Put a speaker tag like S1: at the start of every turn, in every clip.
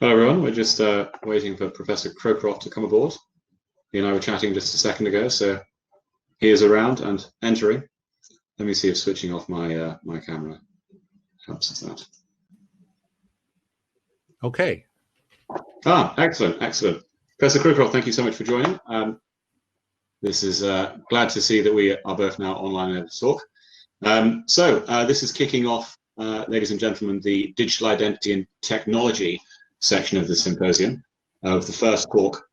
S1: Hello, everyone. We're just waiting for Professor Crowcroft to come aboard. He and I were chatting just a second ago, so he is around and entering. Let me see if switching off my my camera helps with that.
S2: Okay.
S1: Excellent, excellent. Professor Crowcroft, thank you so much for joining. This is glad to see that we are both now online and able to talk. This is kicking off, ladies and gentlemen, the Digital Identity and Technology section of the symposium, of the first talk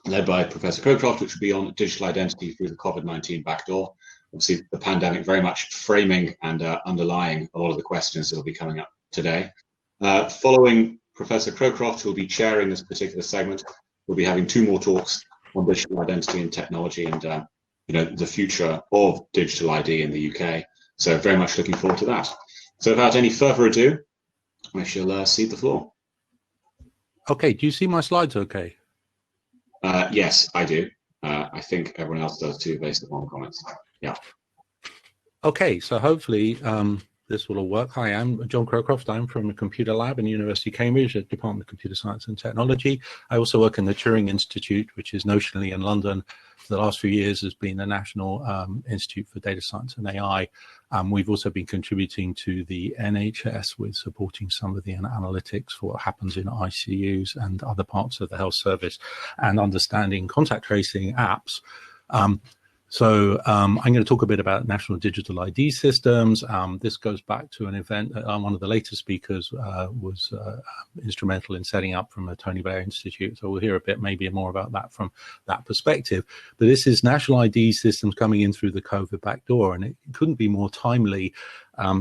S1: led by Professor Crowcroft, which will be on digital identity through the COVID-19 backdoor. Obviously, the pandemic very much framing and underlying a lot of the questions that will be coming up today. Following Professor Crowcroft, who will be chairing this particular segment, we'll be having two more talks on digital identity and technology and the future of digital ID in the UK. So very much looking forward to that. So without any further ado, I shall cede the floor.
S2: Okay, do you see my slides okay?
S1: Yes, I do. I think everyone else does too, based upon the comments. Yeah.
S2: Okay, so hopefully this will all work. Hi, I'm Jon Crowcroft. I'm from a computer lab in University of Cambridge at Department of Computer Science and Technology. I also work in the Turing Institute, which is notionally in London. For the last few years has been the National Institute for Data Science and AI. We've also been contributing to the NHS with supporting some of the analytics for what happens in ICUs and other parts of the health service and understanding contact tracing apps. I'm going to talk a bit about national digital ID systems. This goes back to an event that one of the later speakers was instrumental in setting up from the Tony Blair Institute. So we'll hear a bit maybe more about that from that perspective. But this is national ID systems coming in through the COVID backdoor, and it couldn't be more timely.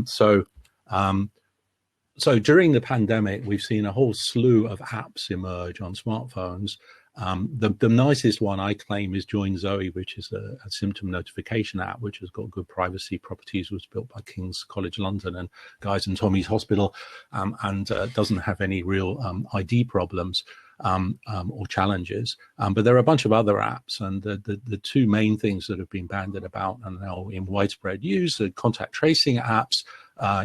S2: So during the pandemic, we've seen a whole slew of apps emerge on smartphones. The nicest one I claim is Join Zoe, which is a symptom notification app, which has got good privacy properties, was built by King's College London and Guy's and Tommy's Hospital, and doesn't have any real ID problems or challenges. But there are a bunch of other apps, and the two main things that have been bandied about and now in widespread use are contact tracing apps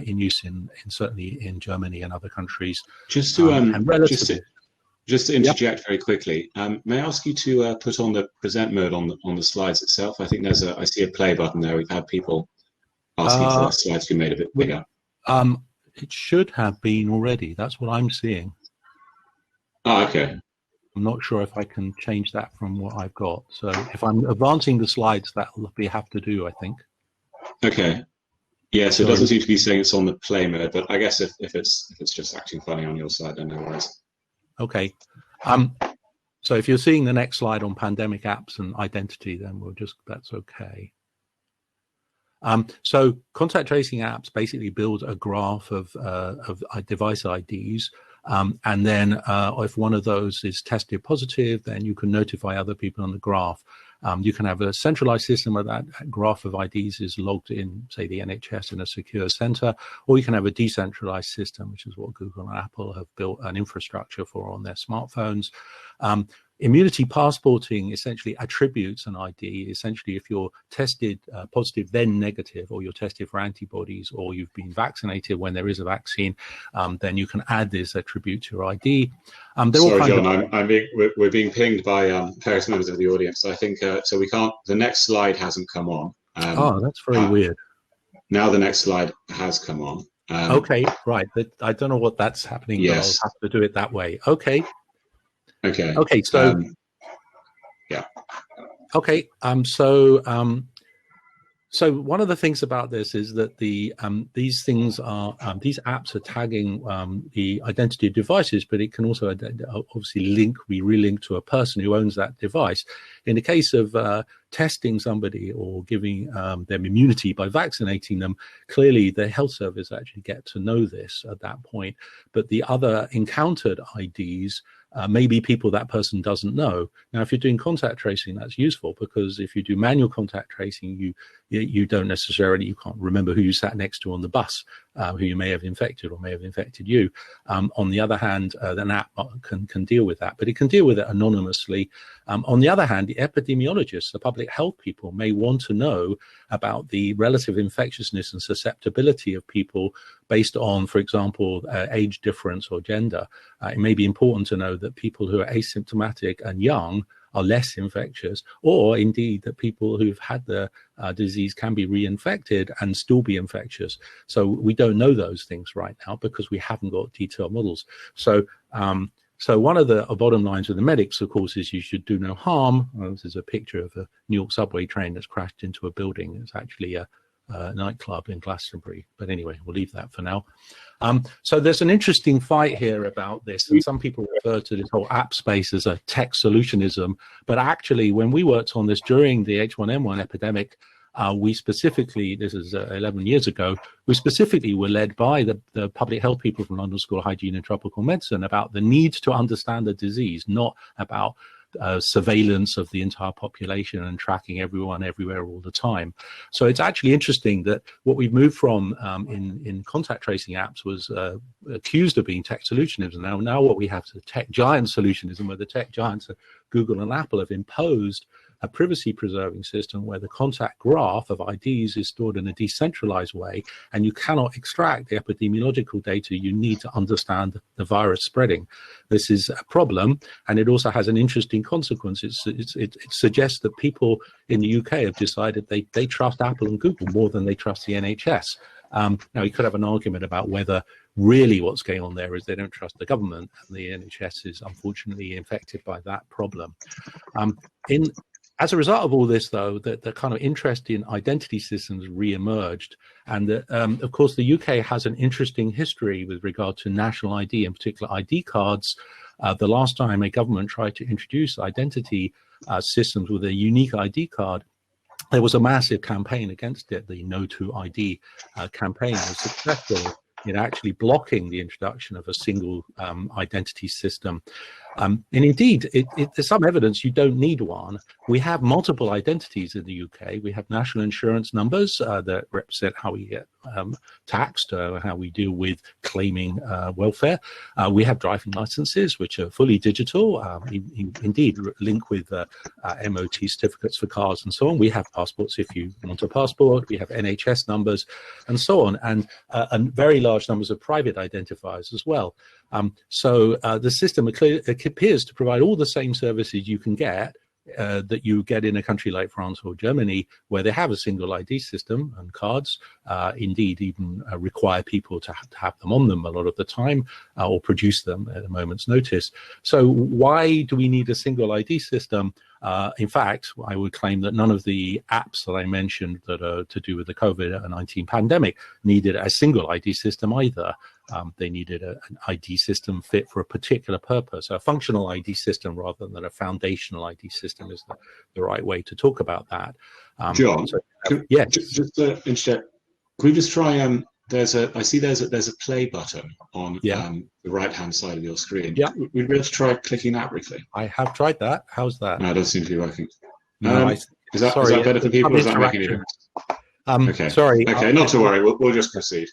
S2: in use in certainly in Germany and other countries.
S1: Just to interject very quickly, may I ask you to put on the present mode on the slides itself? I think I see a play button there. We've had people asking for the slides to be made a bit bigger.
S2: It should have been already. That's what I'm seeing.
S1: Oh, okay.
S2: I'm not sure if I can change that from what I've got. So if I'm advancing the slides, that'll have to do, I think. Okay.
S1: Yeah, so it doesn't seem to be saying it's on the play mode, but I guess if it's just acting funny on your side, then no worries.
S2: Okay. So if you're seeing the next slide on pandemic apps and identity, then that's okay. So contact tracing apps basically build a graph of device IDs. And then if one of those is tested positive, then you can notify other people on the graph. You can have a centralized system where that graph of IDs is logged in, say, the NHS in a secure center, or you can have a decentralized system, which is what Google and Apple have built an infrastructure for on their smartphones. Immunity passporting essentially attributes an ID. Essentially, if you're tested positive, then negative, or you're tested for antibodies, or you've been vaccinated when there is a vaccine, then you can add this attribute to your ID.
S1: Sorry, John, we're being pinged by various members of the audience. I think so. We can't. The next slide hasn't come on.
S2: That's very weird.
S1: Now the next slide has come on.
S2: Okay, right. I don't know what that's happening.
S1: Yes.
S2: But I'll have to do it that way. Okay.
S1: Okay.
S2: So
S1: yeah.
S2: Okay. So one of the things about this is that these apps are tagging the identity of devices, but it can also obviously be relinked to a person who owns that device. In the case of testing somebody or giving them immunity by vaccinating them, clearly the health service actually get to know this at that point. But the other encountered IDs maybe people that person doesn't know. Now, if you're doing contact tracing, that's useful, because if you do manual contact tracing, you don't necessarily, you can't remember who you sat next to on the bus, who you may have infected or may have infected you. On the other hand, an app can deal with that, but it can deal with it anonymously. On the other hand, the epidemiologists, the public health people, may want to know about the relative infectiousness and susceptibility of people based on, for example, age difference or gender. It may be important to know that people who are asymptomatic and young are less infectious, or indeed that people who've had the disease can be reinfected and still be infectious. So we don't know those things right now because we haven't got detailed models. So one of the bottom lines of the medics, of course, is you should do no harm. This is a picture of a New York subway train that's crashed into a building. It's actually a nightclub in Glastonbury. But anyway, we'll leave that for now. So there's an interesting fight here about this, and some people refer to this whole app space as a tech solutionism. But actually, when we worked on this during the H1N1 epidemic, we specifically, this is 11 years ago, we specifically were led by the public health people from London School of Hygiene and Tropical Medicine about the need to understand the disease, not about surveillance of the entire population and tracking everyone everywhere all the time. So it's actually interesting that what we've moved from in contact tracing apps was accused of being tech solutionism. Now what we have is tech giant solutionism, where the tech giants, Google and Apple, have imposed a privacy-preserving system where the contact graph of IDs is stored in a decentralized way, and you cannot extract the epidemiological data you need to understand the virus spreading. This is a problem, and it also has an interesting consequence. It suggests that people in the UK have decided they trust Apple and Google more than they trust the NHS. Now, you could have an argument about whether really what's going on there is they don't trust the government, and the NHS is unfortunately infected by that problem. As a result of all this, though, the kind of interest in identity systems re-emerged. And of course, the UK has an interesting history with regard to national ID, in particular ID cards. The last time a government tried to introduce identity systems with a unique ID card, there was a massive campaign against it. The No to ID campaign was successful in actually blocking the introduction of a single identity system. And indeed, there's some evidence you don't need one. We have multiple identities in the UK. We have national insurance numbers that represent how we get taxed, how we deal with claiming welfare. We have driving licenses, which are fully digital, indeed link with MOT certificates for cars and so on. We have passports if you want a passport. We have NHS numbers and so on, and very large numbers of private identifiers as well. So the system appears to provide all the same services you can get that you get in a country like France or Germany, where they have a single ID system, and cards indeed even require people to have them on them a lot of the time, or produce them at a moment's notice. So why do we need a single ID system? In fact, I would claim that none of the apps that I mentioned that are to do with the COVID-19 pandemic needed a single ID system either. They needed an ID system fit for a particular purpose. A functional ID system rather than a foundational ID system is the right way to talk about that.
S1: John,
S2: yes.
S1: Just to interject, could we just try? I see there's a play button on the right-hand side of your screen.
S2: Yeah.
S1: We'd be able to try clicking that briefly.
S2: I have tried that. How's that?
S1: No, it doesn't seem to be working.
S2: No,
S1: is that better for people, or is that making a difference? Okay.
S2: Sorry.
S1: Okay, not to worry. We'll just proceed.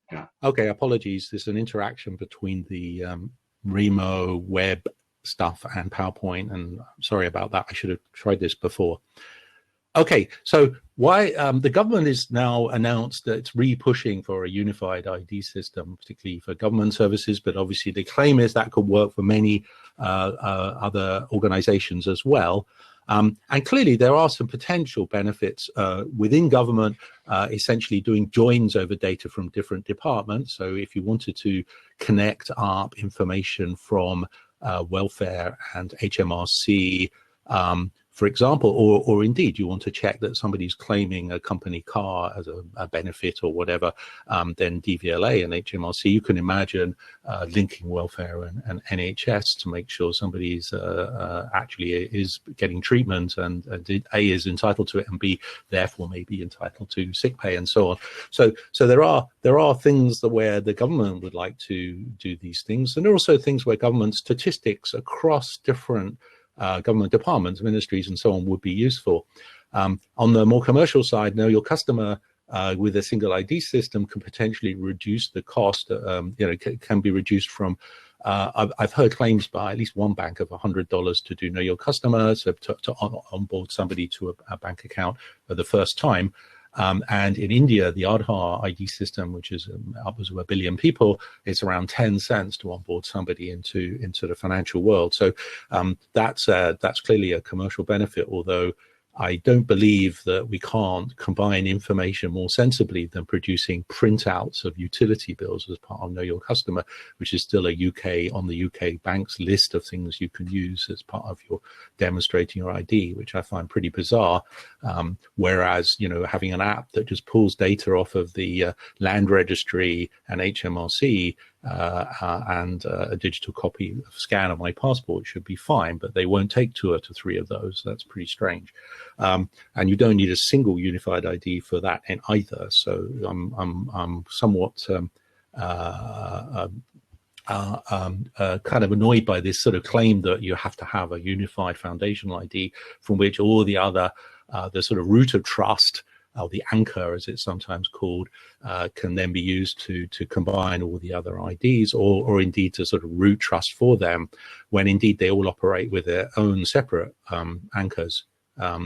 S1: Yeah.
S2: Okay, apologies. There's an interaction between the Remo web stuff and PowerPoint, and sorry about that. I should have tried this before. Okay, so why the government is now announced that it's re-pushing for a unified ID system, particularly for government services, but obviously the claim is that could work for many other organizations as well. And clearly there are some potential benefits within government, essentially doing joins over data from different departments. So if you wanted to connect up information from welfare and HMRC, for example, or indeed you want to check that somebody's claiming a company car as a benefit or whatever, then DVLA and HMRC, you can imagine linking welfare and NHS to make sure somebody's actually is getting treatment and A, is entitled to it, and B, therefore may be entitled to sick pay and so on. So there are things where the government would like to do these things, and there are also things where government statistics across different government departments, ministries, and so on would be useful. On the more commercial side, know your customer with a single ID system can potentially reduce the cost. Can be reduced from. I've heard claims by at least one bank of $100 to do know your customer, so to onboard somebody to a bank account for the first time. And in India, the Aadhaar ID system, which is upwards of 1 billion people, it's around 10 cents to onboard somebody into the financial world. So that's clearly a commercial benefit, although I don't believe that we can't combine information more sensibly than producing printouts of utility bills as part of Know Your Customer, which is still on the UK bank's list of things you can use as part of your demonstrating your ID, which I find pretty bizarre. Whereas, having an app that just pulls data off of the land registry and HMRC and a digital copy of scan of my passport should be fine, but they won't take 2 or 3 of those. That's pretty strange. And you don't need a single unified ID for that in either. So I'm somewhat kind of annoyed by this sort of claim that you have to have a unified foundational ID from which all the other the sort of root of trust, the anchor as it's sometimes called, can then be used to combine all the other IDs or indeed to sort of root trust for them, when indeed they all operate with their own separate anchors.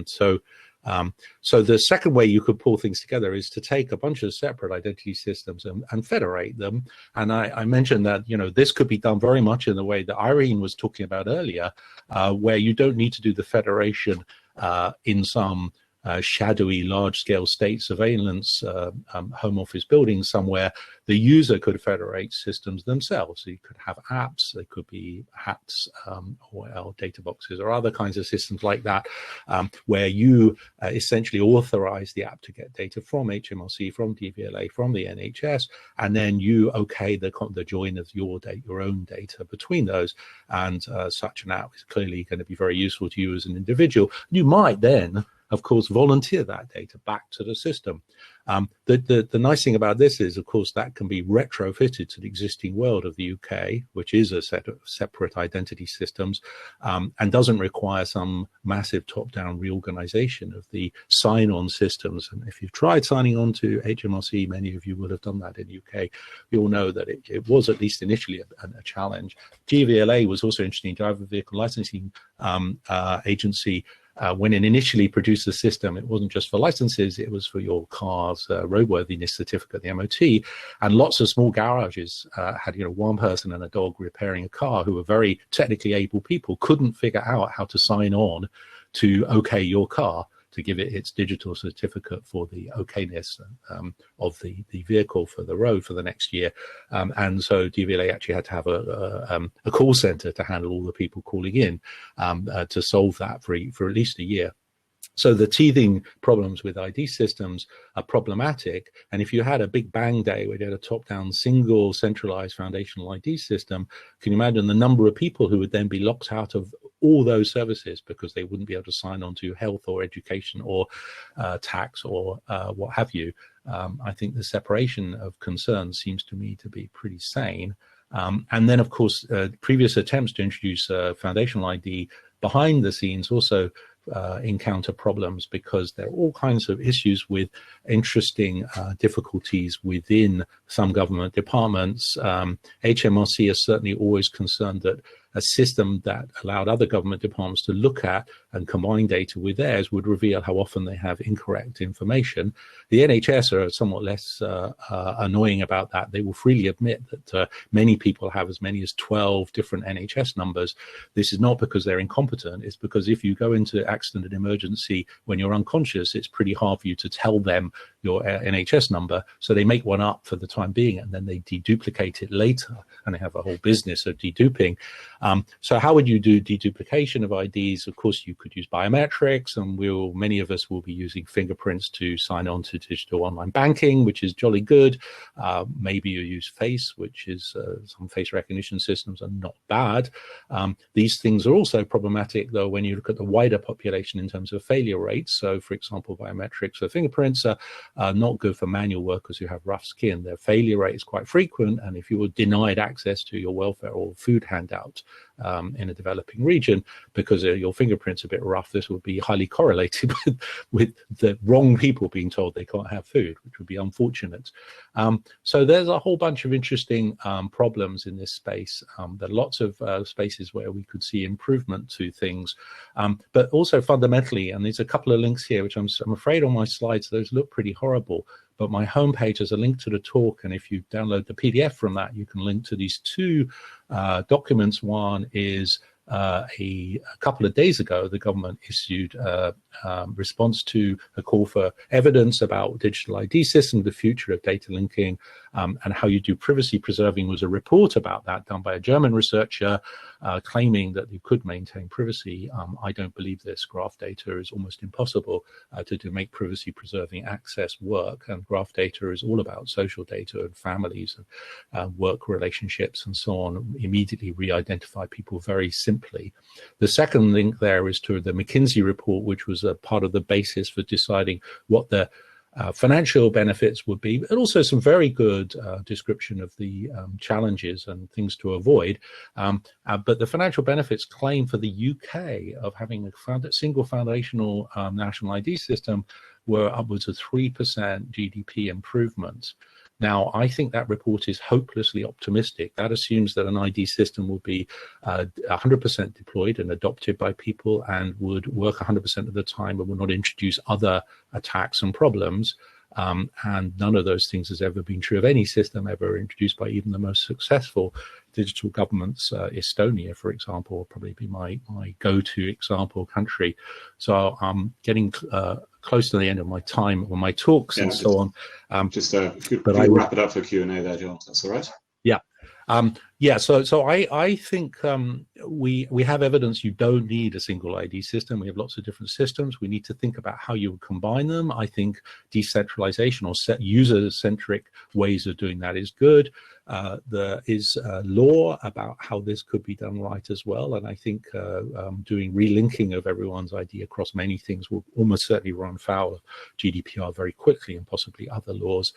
S2: So the second way you could pull things together is to take a bunch of separate identity systems and federate them. And I mentioned that, this could be done very much in the way that Irene was talking about earlier, where you don't need to do the federation in some shadowy large-scale state surveillance home office building somewhere. The user could federate systems themselves. So you could have apps, they could be hats or data boxes or other kinds of systems like that, where you essentially authorize the app to get data from HMRC, from DVLA, from the NHS, and then you okay the join of your own data between those. And such an app is clearly going to be very useful to you as an individual. You might then, of course, volunteer that data back to the system. The nice thing about this is, of course, that can be retrofitted to the existing world of the UK, which is a set of separate identity systems, and doesn't require some massive top-down reorganization of the sign-on systems. And if you've tried signing on to HMRC, many of you will have done that in the UK. You all know that it was, at least initially, a challenge. GVLA was also interesting. Driver Vehicle Licensing Agency. When it initially produced the system, it wasn't just for licenses, it was for your car's roadworthiness certificate, the MOT, and lots of small garages had, one person and a dog repairing a car who were very technically able people, couldn't figure out how to sign on to okay your car, to give it its digital certificate for the okayness of the vehicle for the road for the next year. And so DVLA actually had to have a call center to handle all the people calling in to solve that for at least a year. So the teething problems with ID systems are problematic. And if you had a big bang day where you had a top-down single centralized foundational ID system, can you imagine the number of people who would then be locked out of all those services because they wouldn't be able to sign on to health or education or tax or what have you? I think the separation of concerns seems to me to be pretty sane. And then, of course, previous attempts to introduce foundational ID behind the scenes also encounter problems because there are all kinds of issues with interesting difficulties within some government departments. HMRC is certainly always concerned that a system that allowed other government departments to look at and combine data with theirs would reveal how often they have incorrect information. The NHS are somewhat less annoying about that. They will freely admit that many people have as many as 12 different NHS numbers. This is not because they're incompetent. It's because if you go into accident and emergency when you're unconscious, it's pretty hard for you to tell them your NHS number. So they make one up for the time being, and then they deduplicate it later, and they have a whole business of deduping. So how would you do deduplication of IDs? Of course, you could use biometrics, and many of us will be using fingerprints to sign on to digital online banking, which is jolly good. Maybe you use face, which is some face recognition systems are not bad. These things are also problematic, though, when you look at the wider population in terms of failure rates. So, for example, biometrics for fingerprints are not good for manual workers who have rough skin. Their failure rate is quite frequent, and if you were denied access to your welfare or food handout in a developing region because your fingerprint's a bit rough, this would be highly correlated with the wrong people being told they can't have food, which would be unfortunate. So there's a whole bunch of interesting problems in this space. There are lots of spaces where we could see improvement to things, but also fundamentally, and there's a couple of links here, which I'm afraid on my slides, those look pretty horrible. But my homepage has a link to the talk, and if you download the PDF from that, you can link to these two documents. One is a couple of days ago, the government issued a response to a call for evidence about digital ID systems, the future of data linking, and how you do privacy preserving. Was a report about that done by a German researcher claiming that you could maintain privacy. I don't believe this. Graph data is almost impossible to make privacy preserving access work, and graph data is all about social data and families and work relationships and so on. Immediately re-identify people very simply. The second link there is to the McKinsey report, which was a part of the basis for deciding what the financial benefits would be, but also some very good description of the challenges and things to avoid. But the financial benefits claim for the UK of having a single foundational national ID system were upwards of 3% GDP improvements. Now, I think that report is hopelessly optimistic. That assumes that an ID system will be 100% deployed and adopted by people and would work 100% of the time and will not introduce other attacks and problems. And none of those things has ever been true of any system ever introduced by even the most successful digital governments. Estonia, for example, will probably be my go-to example country. So I'm getting close to the end of my time on my talks and so on.
S1: Could wrap it up for Q&A there, Jon. That's all right.
S2: Yeah. So I think we have evidence you don't need a single ID system. We have lots of different systems. We need to think about how you would combine them. I think decentralization or user-centric ways of doing that is good. There is law about how this could be done right as well. And I think doing relinking of everyone's ID across many things will almost certainly run foul of GDPR very quickly and possibly other laws.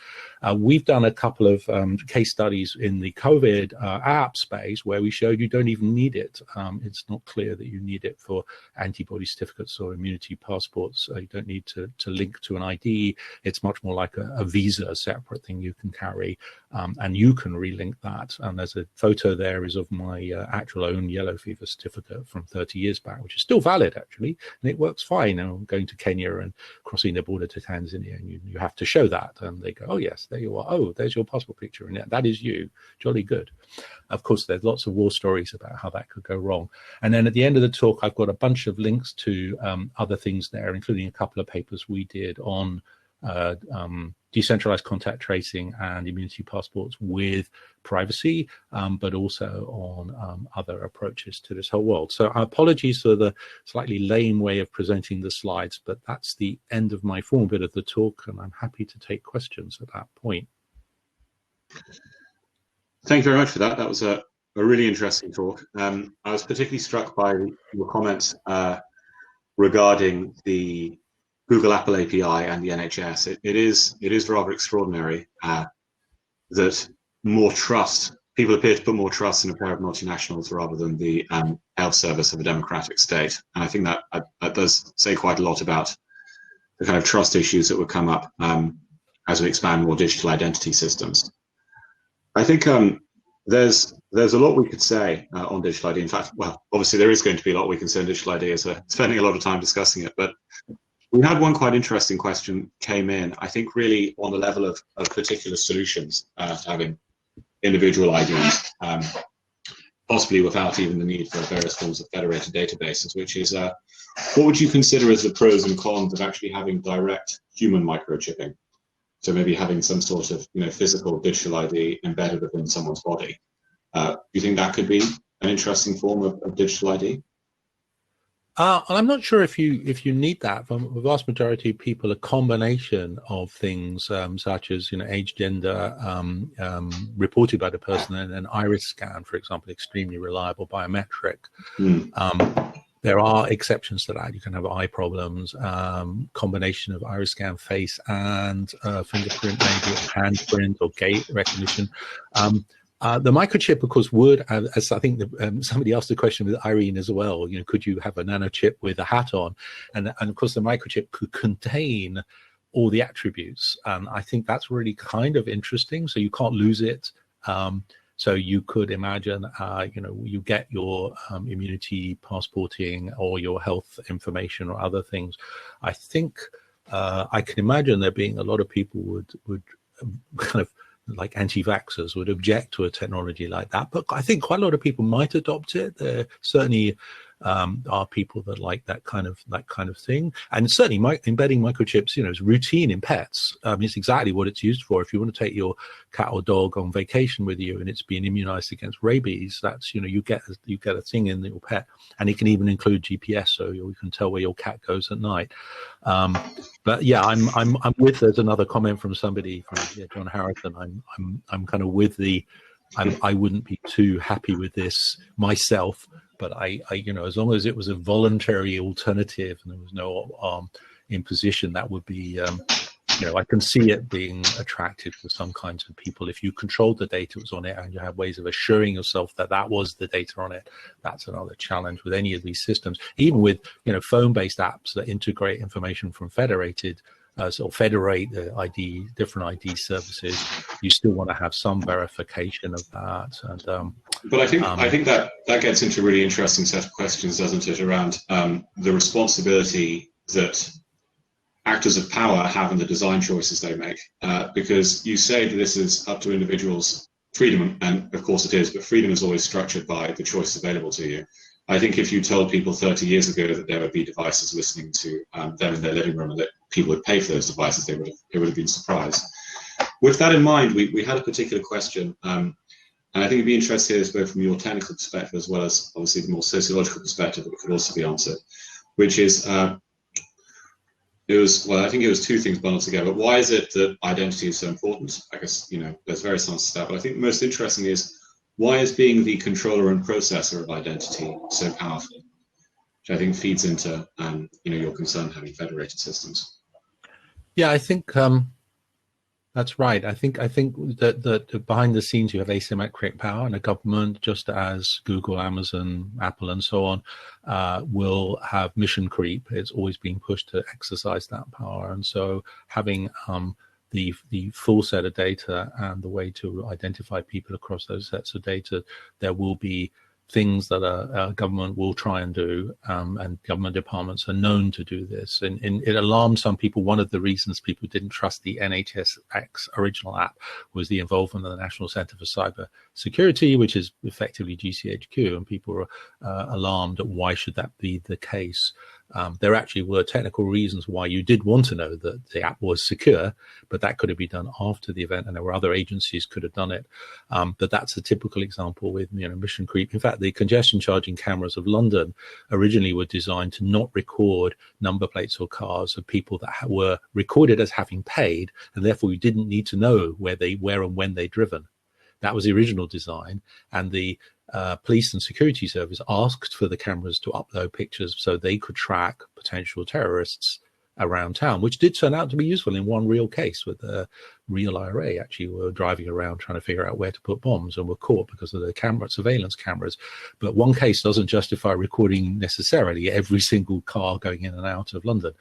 S2: We've done a couple of case studies in the COVID app space where we showed you don't even need it. It's not clear that you need it for antibody certificates or immunity passports. You don't need to link to an ID. It's much more like a visa, a separate thing you can carry, and you can relink that. And there's a photo there is of my actual own yellow fever certificate from 30 years back, which is still valid actually, and it works fine. And I'm going to Kenya and crossing the border to Tanzania, and you have to show that, and they go, oh yes, there you are. Oh, there's your passport picture, and that is you. Jolly good. Of course, there's lots of war stories about how that could go wrong. And then at the end of the talk, I've got a bunch of links to other things there, including a couple of papers we did on decentralized contact tracing and immunity passports with privacy, but also on other approaches to this whole world. So apologies for the slightly lame way of presenting the slides, but that's the end of my formal bit of the talk, and I'm happy to take questions at that point.
S1: Thank you very much for that. That was a really interesting talk. I was particularly struck by your comments regarding the Google Apple API and the NHS. It is rather extraordinary that people appear to put more trust in a pair of multinationals rather than the health service of a democratic state. And I think that does say quite a lot about the kind of trust issues that would come up as we expand more digital identity systems. I think there's a lot we could say on digital ID. In fact, well, obviously there is going to be a lot we can say on digital ID as we're spending a lot of time discussing it. But we had one quite interesting question came in, I think really on the level of particular solutions to having individual IDs, possibly without even the need for various forms of federated databases, which is what would you consider as the pros and cons of actually having direct human microchipping? So maybe having some sort of physical digital ID embedded within someone's body. Do you think that could be an interesting form of digital ID?
S2: I'm not sure if you need that. For the vast majority of people, a combination of things such as age, gender, reported by the person, and an iris scan, for example, extremely reliable biometric. There are exceptions to that. You can have eye problems, combination of iris scan, face, and fingerprint, maybe handprint or gait recognition. The microchip, of course, would, as I think somebody asked the question with Irene as well, could you have a nanochip with a hat on? And of course, the microchip could contain all the attributes. And I think that's really kind of interesting. So you can't lose it. So you could imagine, you get your immunity passporting or your health information or other things. I think I can imagine there being a lot of people would kind of, like anti-vaxxers, would object to a technology like that. But I think quite a lot of people might adopt it. There certainly are people that like that kind of thing. And certainly embedding microchips, is routine in pets. It's exactly what it's used for. If you want to take your cat or dog on vacation with you and it's being immunized against rabies, that's, you get a thing in your pet, and it can even include GPS, so you can tell where your cat goes at night. But yeah, I'm with. There's another comment from somebody, from John Harrison. I'm kind of with the. I wouldn't be too happy with this myself, but I as long as it was a voluntary alternative and there was no imposition, that would be. I can see it being attractive to some kinds of people. If you controlled the data that was on it and you have ways of assuring yourself that that was the data on it, that's another challenge with any of these systems. Even with, phone-based apps that integrate information from federated, or federate the different ID services, you still want to have some verification of that. And
S1: but I think that gets into a really interesting set of questions, doesn't it, around the responsibility that actors of power have in the design choices they make, because you say that this is up to individuals' freedom, and of course it is, but freedom is always structured by the choice available to you. I think if you told people 30 years ago that there would be devices listening to them in their living room and that people would pay for those devices, they would have been surprised. With that in mind, we had a particular question, and I think it'd be interesting here, both from your technical perspective as well as obviously the more sociological perspective that could also be answered, which is, I think it was two things bundled together. Why is it that identity is so important? I guess, there's various answers to that, but I think most interesting is, why is being the controller and processor of identity so powerful? Which I think feeds into, your concern having federated systems.
S2: Yeah, I think that's right. I think that behind the scenes you have asymmetric power, and a government, just as Google, Amazon, Apple, and so on, will have mission creep. It's always being pushed to exercise that power, and so having the full set of data and the way to identify people across those sets of data, there will be things that a government will try and do, and government departments are known to do this. And it alarmed some people. One of the reasons people didn't trust the NHSX original app was the involvement of the National Center for Cyber Security, which is effectively GCHQ, and people were alarmed at why should that be the case. There actually were technical reasons why you did want to know that the app was secure, but that could have been done after the event, and there were other agencies could have done it. But that's a typical example with mission creep. In fact, the congestion charging cameras of London originally were designed to not record number plates or cars of people that were recorded as having paid, and therefore you didn't need to know where and when they'd driven. That was the original design, and the police and security service asked for the cameras to upload pictures so they could track potential terrorists around town, which did turn out to be useful in one real case with the real IRA actually were driving around trying to figure out where to put bombs and were caught because of the surveillance cameras. But one case doesn't justify recording necessarily every single car going in and out of London.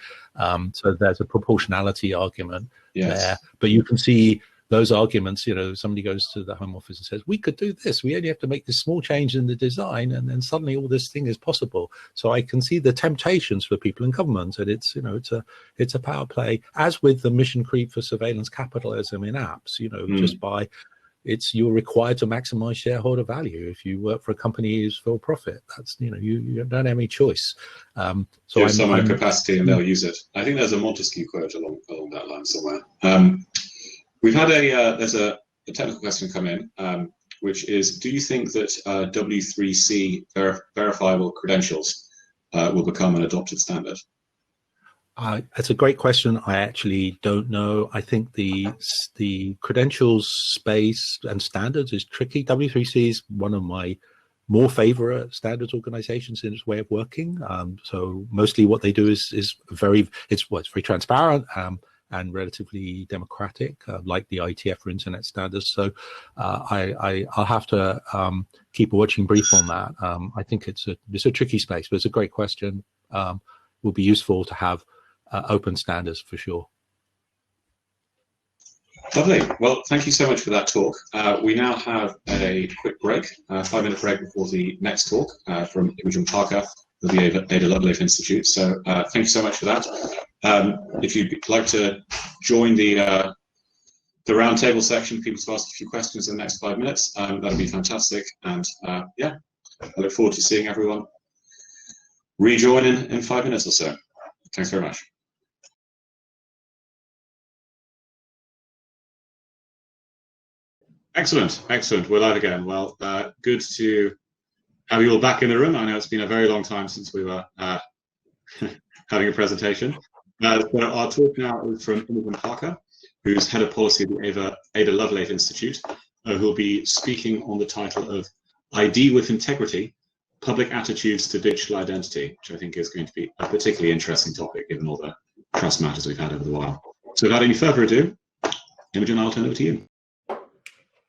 S2: So there's a proportionality argument there, but you can see those arguments, somebody goes to the Home Office and says, we could do this. We only have to make this small change in the design, and then suddenly all this thing is possible. So I can see the temptations for people in government, and it's a power play, as with the mission creep for surveillance capitalism in apps, just by you're required to maximize shareholder value. If you work for a company who's for profit, that's, you don't have any choice. So
S1: give someone a capacity and they'll use it. I think there's a Montesquieu quote along that line somewhere. We've had there's a technical question come in, which is, do you think that W3C verifiable credentials will become an adopted standard?
S2: That's a great question. I actually don't know. I think the credentials space and standards is tricky. W3C is one of my more favorite standards organizations in its way of working. So mostly what they do is very transparent, and relatively democratic, like the IETF for internet standards. So I'll have to keep a watching brief on that. I think it's a tricky space, but it's a great question. Will be useful to have open standards for sure.
S1: Lovely. Well, thank you so much for that talk. We now have a quick break, 5-minute break before the next talk from Imogen of the Ada Lovelace Institute. So thank you so much for that. If you'd like to join the roundtable section, people to ask a few questions in the next 5 minutes, that'd be fantastic. And yeah, I look forward to seeing everyone rejoin in 5 minutes or so. Thanks very much. Excellent, excellent. We're live again. Well, good to have you all back in the room. I know it's been a very long time since we were having a presentation. So our talk now is from Imogen Parker, who's head of policy at the Ada Lovelace Institute, who'll be speaking on the title of ID with Integrity, Public Attitudes to Digital Identity, which I think is going to be a particularly interesting topic given all the trust matters we've had over the while. So without any further ado, Imogen, I'll turn over to you.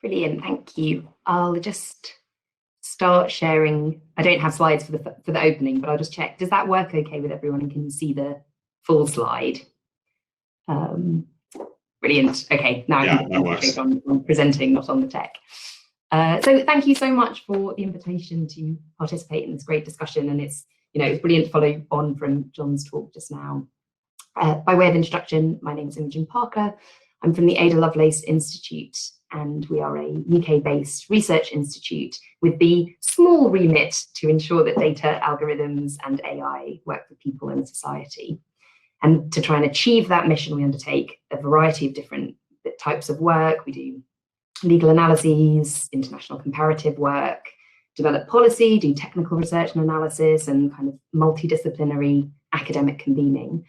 S3: Brilliant, thank you. I'll just start sharing. I don't have slides for the opening, but I'll just check. Does that work okay with everyone and can see the full slide? Brilliant. Okay, now I can concentrate on presenting, not on the tech. So thank you so much for the invitation to participate in this great discussion, and it's brilliant to follow on from Jon's talk just now. By way of introduction, my name is Imogen Parker. I'm from the Ada Lovelace Institute, and we are a UK-based research institute with the small remit to ensure that data, algorithms, and AI work for people and society. And to try and achieve that mission, we undertake a variety of different types of work. We do legal analyses, international comparative work, develop policy, do technical research and analysis, and kind of multidisciplinary academic convening.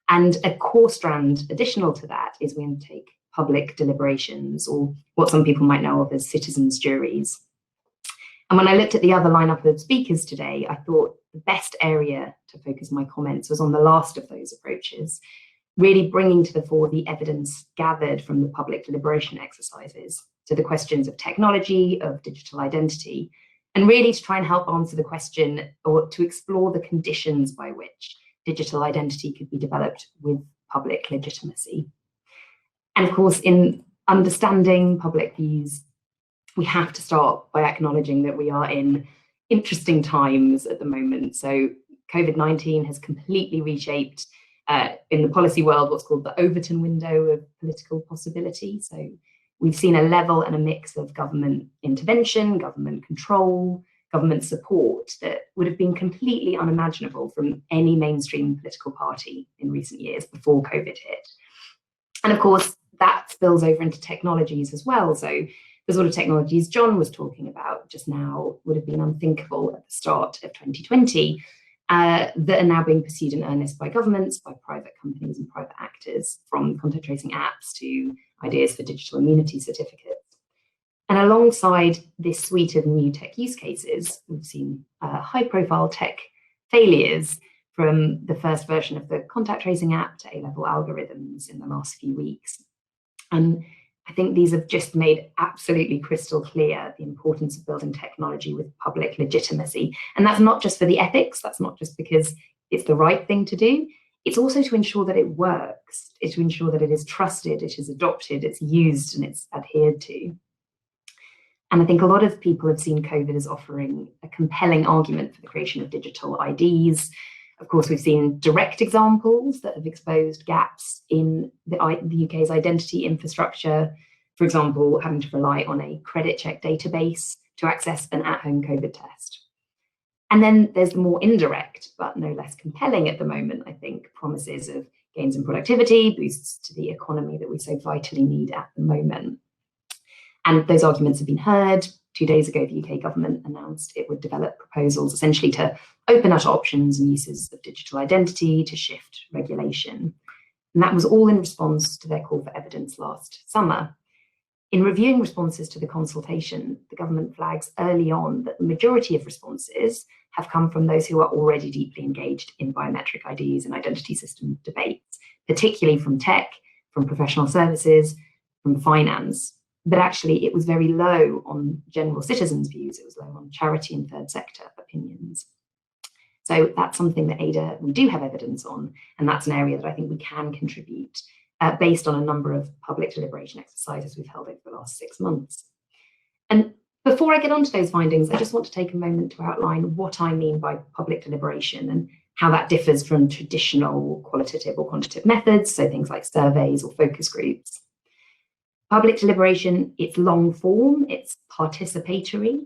S3: And a core strand additional to that is we undertake public deliberations, or what some people might know of as citizens' juries. And when I looked at the other lineup of speakers today, I thought the best area to focus my comments was on the last of those approaches, really bringing to the fore the evidence gathered from the public deliberation exercises to the questions of technology, of digital identity, and really to try and help answer the question, or to explore the conditions by which digital identity could be developed with public legitimacy. And of course, in understanding public views, we have to start by acknowledging that we are in interesting times at the moment. So COVID-19 has completely reshaped in the policy world what's called the Overton window of political possibility. So we've seen a level and a mix of government intervention, government control, government support that would have been completely unimaginable from any mainstream political party in recent years before COVID hit. And of course, that spills over into technologies as well. So the sort of technologies Jon was talking about just now would have been unthinkable at the start of 2020, that are now being pursued in earnest by governments, by private companies and private actors, from contact tracing apps to ideas for digital immunity certificates. And alongside this suite of new tech use cases, we've seen high-profile tech failures, from the first version of the contact tracing app to A-level algorithms in the last few weeks. And I think these have just made absolutely crystal clear the importance of building technology with public legitimacy. And that's not just for the ethics, that's not just because it's the right thing to do, it's also to ensure that it works, it's to ensure that it is trusted, it is adopted, it's used, and it's adhered to. And I think a lot of people have seen COVID as offering a compelling argument for the creation of digital IDs. Of course, we've seen direct examples that have exposed gaps in the UK's identity infrastructure. For example, having to rely on a credit check database to access an at-home COVID test. And then there's the more indirect, but no less compelling at the moment, I think, promises of gains in productivity, boosts to the economy that we so vitally need at the moment. And those arguments have been heard. 2 days ago, the UK government announced it would develop proposals essentially to open up options and uses of digital identity, to shift regulation. And that was all in response to their call for evidence last summer. In reviewing responses to the consultation, the government flags early on that the majority of responses have come from those who are already deeply engaged in biometric IDs and identity system debates, particularly from tech, from professional services, from finance. But actually, it was very low on general citizens' views. It was low on charity and third sector opinions. So that's something that Ada, we do have evidence on, and that's an area that I think we can contribute based on a number of public deliberation exercises we've held over the last 6 months. And before I get onto those findings, I just want to take a moment to outline what I mean by public deliberation and how that differs from traditional qualitative or quantitative methods, so things like surveys or focus groups. Public deliberation, it's long form, it's participatory,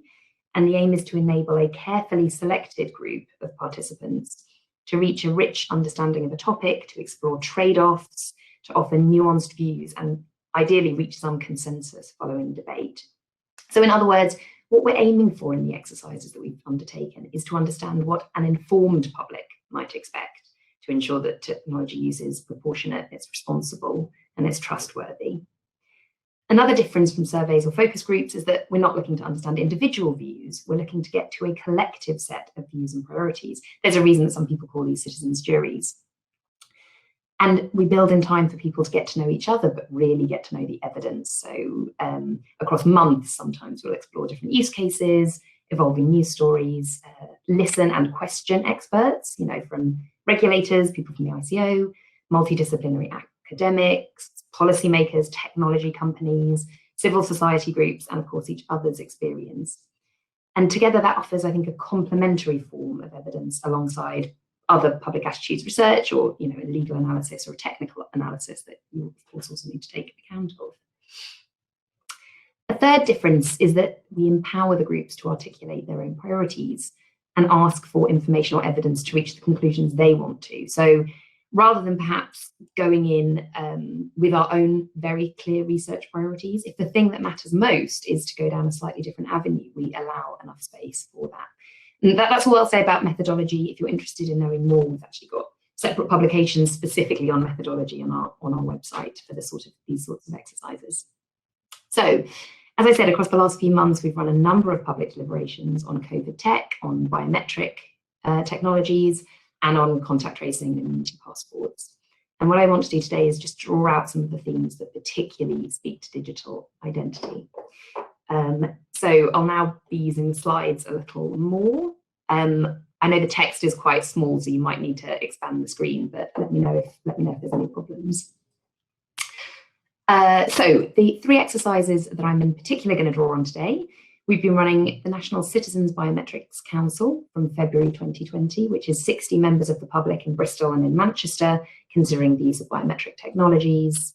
S3: and the aim is to enable a carefully selected group of participants to reach a rich understanding of a topic, to explore trade-offs, to offer nuanced views, and ideally reach some consensus following debate. So in other words, what we're aiming for in the exercises that we've undertaken is to understand what an informed public might expect to ensure that technology use is proportionate, it's responsible, and it's trustworthy. Another difference from surveys or focus groups is that we're not looking to understand individual views, we're looking to get to a collective set of views and priorities. There's a reason that some people call these citizens' juries. And we build in time for people to get to know each other, but really get to know the evidence. So across months, sometimes we'll explore different use cases, evolving news stories, listen and question experts, from regulators, people from the ICO, multidisciplinary academics, policymakers, technology companies, civil society groups, and of course each other's experience. And together that offers, I think, a complementary form of evidence alongside other public attitudes research or a legal analysis or a technical analysis that you of course also need to take account of. A third difference is that we empower the groups to articulate their own priorities and ask for information or evidence to reach the conclusions they want to. So rather than perhaps going in with our own very clear research priorities, if the thing that matters most is to go down a slightly different avenue, we allow enough space for that. And that's all I'll say about methodology. If you're interested in knowing more, we've actually got separate publications specifically on methodology on our website for these sorts of exercises. So, as I said, across the last few months, we've run a number of public deliberations on COVID tech, on biometric technologies, and on contact tracing and passports. And what I want to do today is just draw out some of the themes that particularly speak to digital identity. So I'll now be using the slides a little more. I know the text is quite small, so you might need to expand the screen, but let me know if there's any problems. So the three exercises that I'm in particular going to draw on today, we've been running the National Citizens Biometrics Council from February 2020, which is 60 members of the public in Bristol and in Manchester, considering the use of biometric technologies.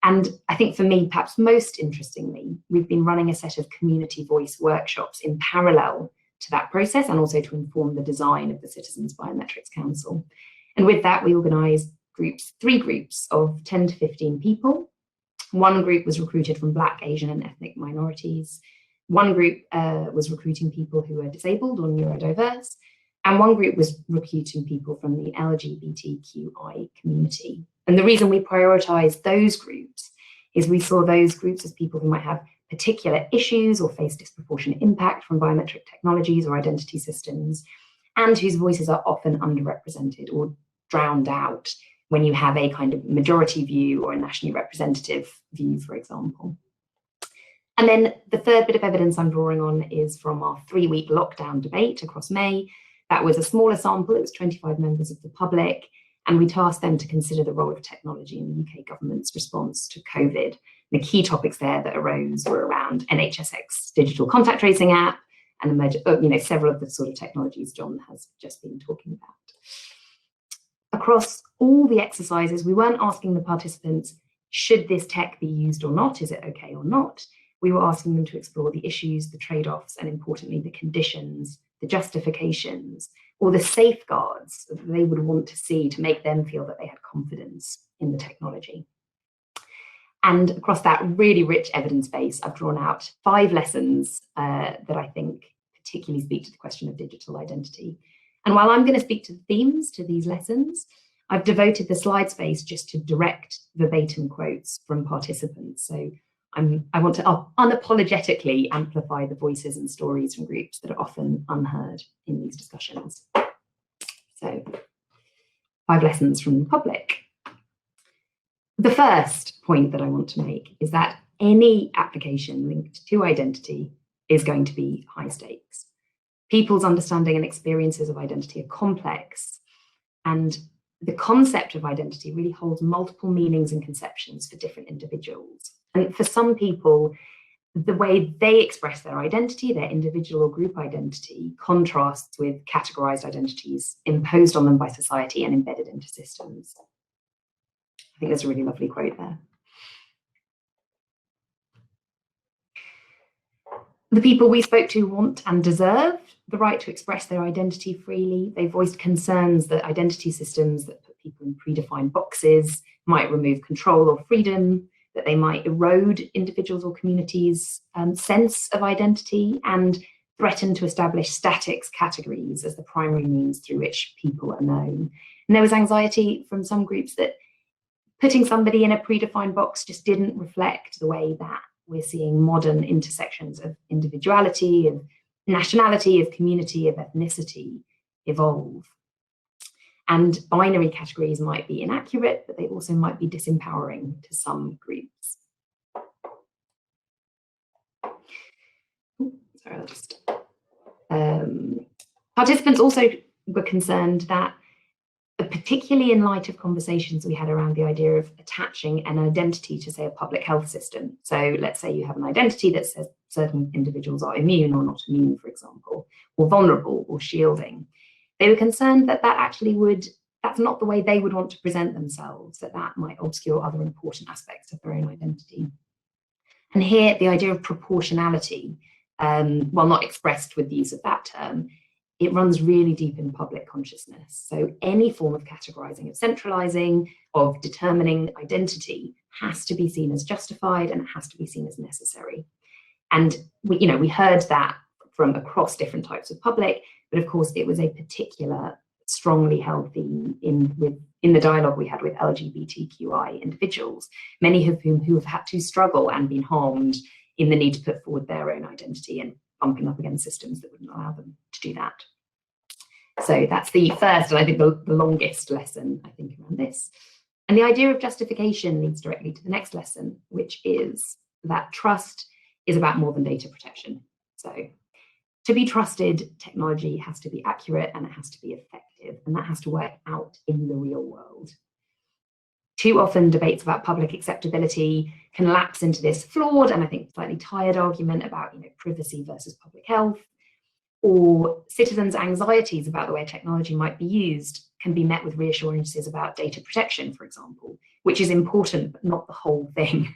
S3: And I think for me, perhaps most interestingly, we've been running a set of community voice workshops in parallel to that process and also to inform the design of the Citizens Biometrics Council. And with that, we organised three groups of 10 to 15 people. One group was recruited from Black, Asian and ethnic minorities. One group was recruiting people who are disabled or neurodiverse. And one group was recruiting people from the LGBTQI community. And the reason we prioritised those groups is we saw those groups as people who might have particular issues or face disproportionate impact from biometric technologies or identity systems, and whose voices are often underrepresented or drowned out when you have a kind of majority view or a nationally representative view, for example. And then the third bit of evidence I'm drawing on is from our 3-week lockdown debate across May. That was a smaller sample, it was 25 members of the public, and we tasked them to consider the role of technology in the UK government's response to COVID. The key topics there that arose were around NHSX digital contact tracing app and several of the sort of technologies Jon has just been talking about. Across all the exercises, we weren't asking the participants, should this tech be used or not? Is it okay or not? We were asking them to explore the issues, the trade-offs, and importantly, the conditions, the justifications, or the safeguards that they would want to see to make them feel that they had confidence in the technology. And across that really rich evidence base, I've drawn out 5 lessons that I think particularly speak to the question of digital identity. And while I'm going to speak to the themes to these lessons, I've devoted the slide space just to direct verbatim quotes from participants. So I want to unapologetically amplify the voices and stories from groups that are often unheard in these discussions. So 5 lessons from the public. The first point that I want to make is that any application linked to identity is going to be high stakes. People's understanding and experiences of identity are complex, and the concept of identity really holds multiple meanings and conceptions for different individuals. And for some people, the way they express their identity, their individual or group identity, contrasts with categorized identities imposed on them by society and embedded into systems. I think there's a really lovely quote there. The people we spoke to want and deserve the right to express their identity freely. They voiced concerns that identity systems that put people in predefined boxes might remove control or freedom, that they might erode individuals or communities' sense of identity and threaten to establish static categories as the primary means through which people are known. And there was anxiety from some groups that putting somebody in a predefined box just didn't reflect the way that we're seeing modern intersections of individuality, of nationality, of community, of ethnicity evolve. And binary categories might be inaccurate, but they also might be disempowering to some groups. Sorry, I'll just... Participants also were concerned that, particularly in light of conversations we had around the idea of attaching an identity to, say, a public health system. So let's say you have an identity that says certain individuals are immune or not immune, for example, or vulnerable or shielding. They were concerned that that actually that's not the way they would want to present themselves, that might obscure other important aspects of their own identity. And here, the idea of proportionality, while not expressed with the use of that term, it runs really deep in public consciousness. So any form of categorizing, of centralizing, of determining identity has to be seen as justified and it has to be seen as necessary. And we heard that from across different types of public, but of course it was a particular strongly held theme in the dialogue we had with LGBTQI individuals, many of whom who have had to struggle and been harmed in the need to put forward their own identity and bumping up against systems that wouldn't allow them to do that. So that's the first, and I think the longest lesson, I think, around this. And the idea of justification leads directly to the next lesson, which is that trust is about more than data protection. So to be trusted, technology has to be accurate and it has to be effective, and that has to work out in the real world. Too often, debates about public acceptability can lapse into this flawed and I think slightly tired argument about privacy versus public health, or citizens' anxieties about the way technology might be used can be met with reassurances about data protection, for example, which is important, but not the whole thing.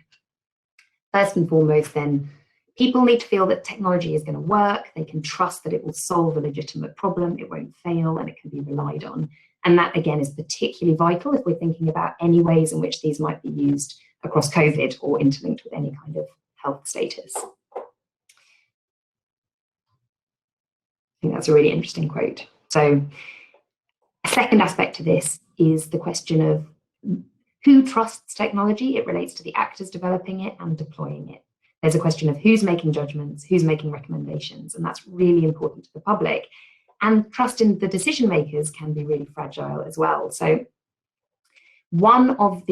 S3: First and foremost, then, people need to feel that technology is going to work. They can trust that it will solve a legitimate problem, it won't fail, and it can be relied on. And that, again, is particularly vital if we're thinking about any ways in which these might be used across COVID or interlinked with any kind of health status. I think that's a really interesting quote. So a second aspect to this is the question of who trusts technology. It relates to the actors developing it and deploying it. There's a question of who's making judgments, who's making recommendations, and that's really important to the public. And trust in the decision makers can be really fragile as well. So one of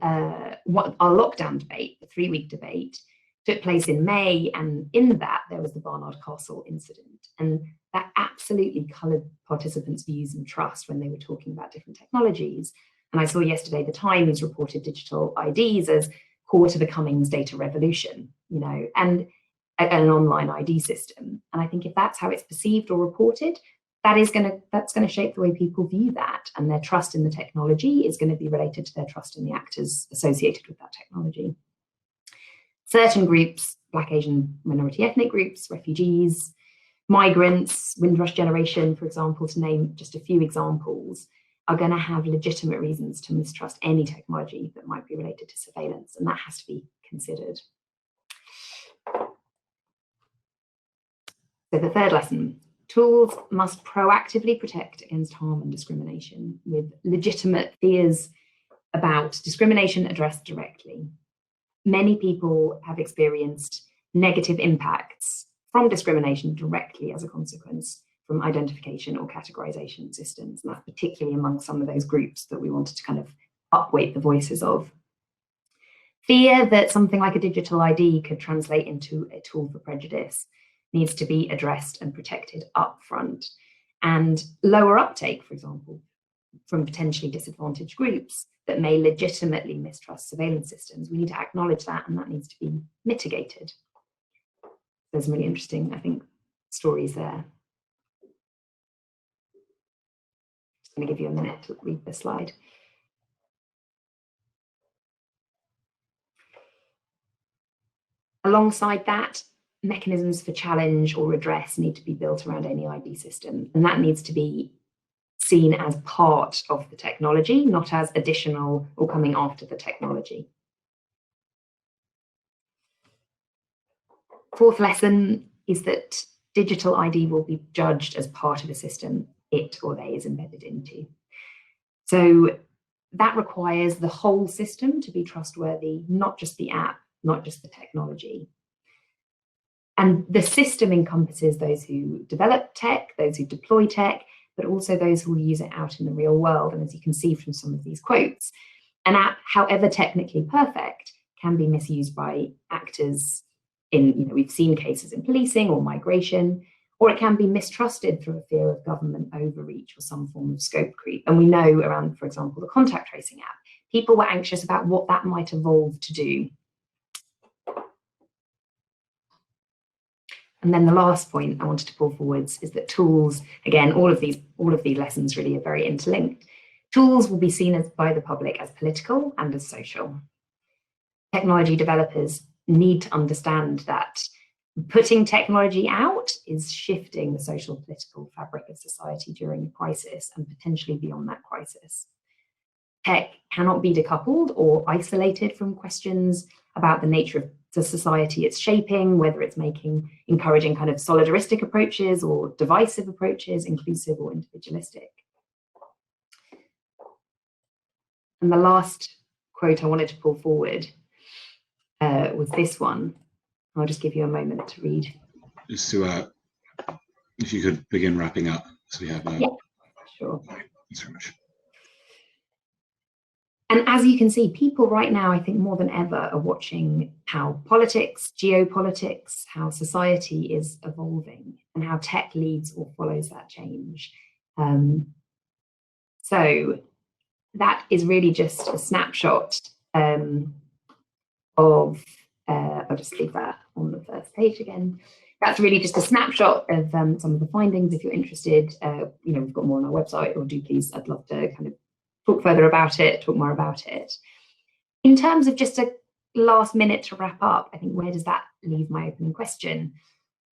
S3: our lockdown debate, the 3-week debate, took place in May, and in that there was the Barnard Castle incident, and that absolutely coloured participants' views and trust when they were talking about different technologies. And I saw yesterday the Times reported digital IDs as core to the Cummings data revolution, and an online ID system. And I think if that's how it's perceived or reported, that's going to shape the way people view that, and their trust in the technology is going to be related to their trust in the actors associated with that technology. Certain groups, Black, Asian, minority ethnic groups, refugees, migrants, Windrush generation, for example, to name just a few examples, are going to have legitimate reasons to mistrust any technology that might be related to surveillance, and that has to be considered. So the third lesson, tools must proactively protect against harm and discrimination, with legitimate fears about discrimination addressed directly. Many people have experienced negative impacts from discrimination directly as a consequence from identification or categorization systems, and that's particularly among some of those groups that we wanted to kind of upweight the voices of. Fear that something like a digital ID could translate into a tool for prejudice needs to be addressed and protected upfront. And lower uptake, for example, from potentially disadvantaged groups that may legitimately mistrust surveillance systems, we need to acknowledge that, and that needs to be mitigated. there's some really interesting, I think, stories there. Just going to give you a minute to read the slide. Alongside that, mechanisms for challenge or redress need to be built around any ID system, and that needs to be seen as part of the technology, not as additional or coming after the technology. Fourth lesson is that digital ID will be judged as part of a system it or they is embedded into. So that requires the whole system to be trustworthy, not just the app, not just the technology. And the system encompasses those who develop tech, those who deploy tech, but also those who will use it out in the real world. And as you can see from some of these quotes, an app, however technically perfect, can be misused by actors in, we've seen cases in policing or migration, or it can be mistrusted through a fear of government overreach or some form of scope creep. And we know around, for example, the contact tracing app, people were anxious about what that might evolve to do. And then the last point I wanted to pull forwards is that tools, again, all of these lessons really are very interlinked. Tools will be seen by the public as political and as social. Technology developers need to understand that putting technology out is shifting the social political fabric of society during a crisis and potentially beyond that crisis. Tech cannot be decoupled or isolated from questions about the nature of the society it's shaping, whether it's encouraging kind of solidaristic approaches or divisive approaches, inclusive or individualistic. And the last quote I wanted to pull forward was this one. I'll just give you a moment to read.
S1: Just to, if you could begin wrapping up, so we have.
S3: Yeah, sure.
S1: Thanks very much.
S3: And as you can see, people right now, I think more than ever, are watching how politics, geopolitics, how society is evolving and how tech leads or follows that change. So that is really just a snapshot of, I'll just leave that on the first page again. That's really just a snapshot of some of the findings. If you're interested, we've got more on our website, or do please, I'd love to kind of talk further about it, talk more about it. In terms of just a last minute to wrap up, I think where does that leave my opening question?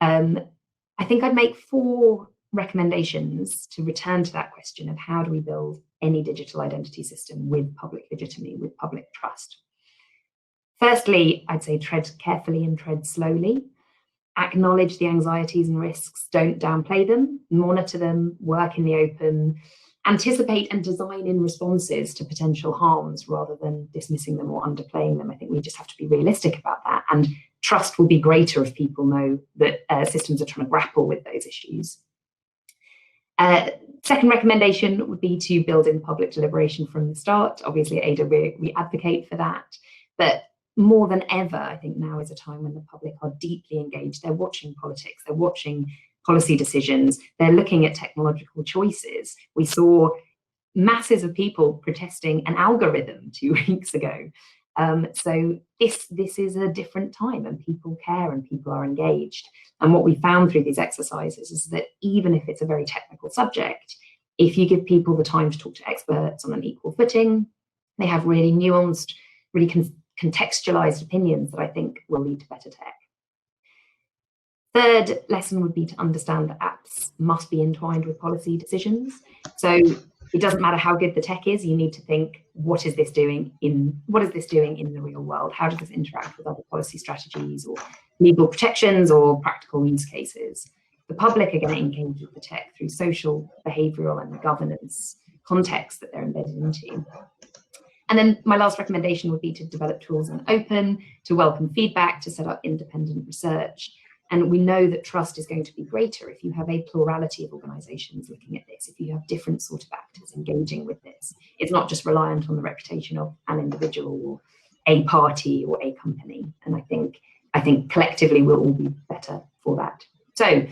S3: I think I'd make 4 recommendations to return to that question of how do we build any digital identity system with public legitimacy, with public trust. Firstly, I'd say tread carefully and tread slowly. Acknowledge the anxieties and risks, don't downplay them, monitor them, work in the open, anticipate and design in responses to potential harms rather than dismissing them or underplaying them. I think we just have to be realistic about that. And trust will be greater if people know that systems are trying to grapple with those issues. Second recommendation would be to build in public deliberation from the start. Obviously, at Ada, we advocate for that. But more than ever, I think now is a time when the public are deeply engaged. They're watching politics, they're watching policy decisions, they're looking at technological choices. We saw masses of people protesting an algorithm 2 weeks ago. So this is a different time, and people care and people are engaged. And what we found through these exercises is that even if it's a very technical subject, if you give people the time to talk to experts on an equal footing, they have really nuanced, really contextualized opinions that I think will lead to better tech. Third lesson would be to understand that apps must be entwined with policy decisions. So it doesn't matter how good the tech is, you need to think, what is this doing in the real world? How does this interact with other policy strategies or legal protections or practical use cases? The public are going to engage with the tech through social, behavioral, and governance context that they're embedded into. And then my last recommendation would be to develop tools in open, to welcome feedback, to set up independent research. And we know that trust is going to be greater if you have a plurality of organizations looking at this, if you have different sort of actors engaging with this. It's not just reliant on the reputation of an individual or a party or a company. And I think collectively we'll all be better for that. So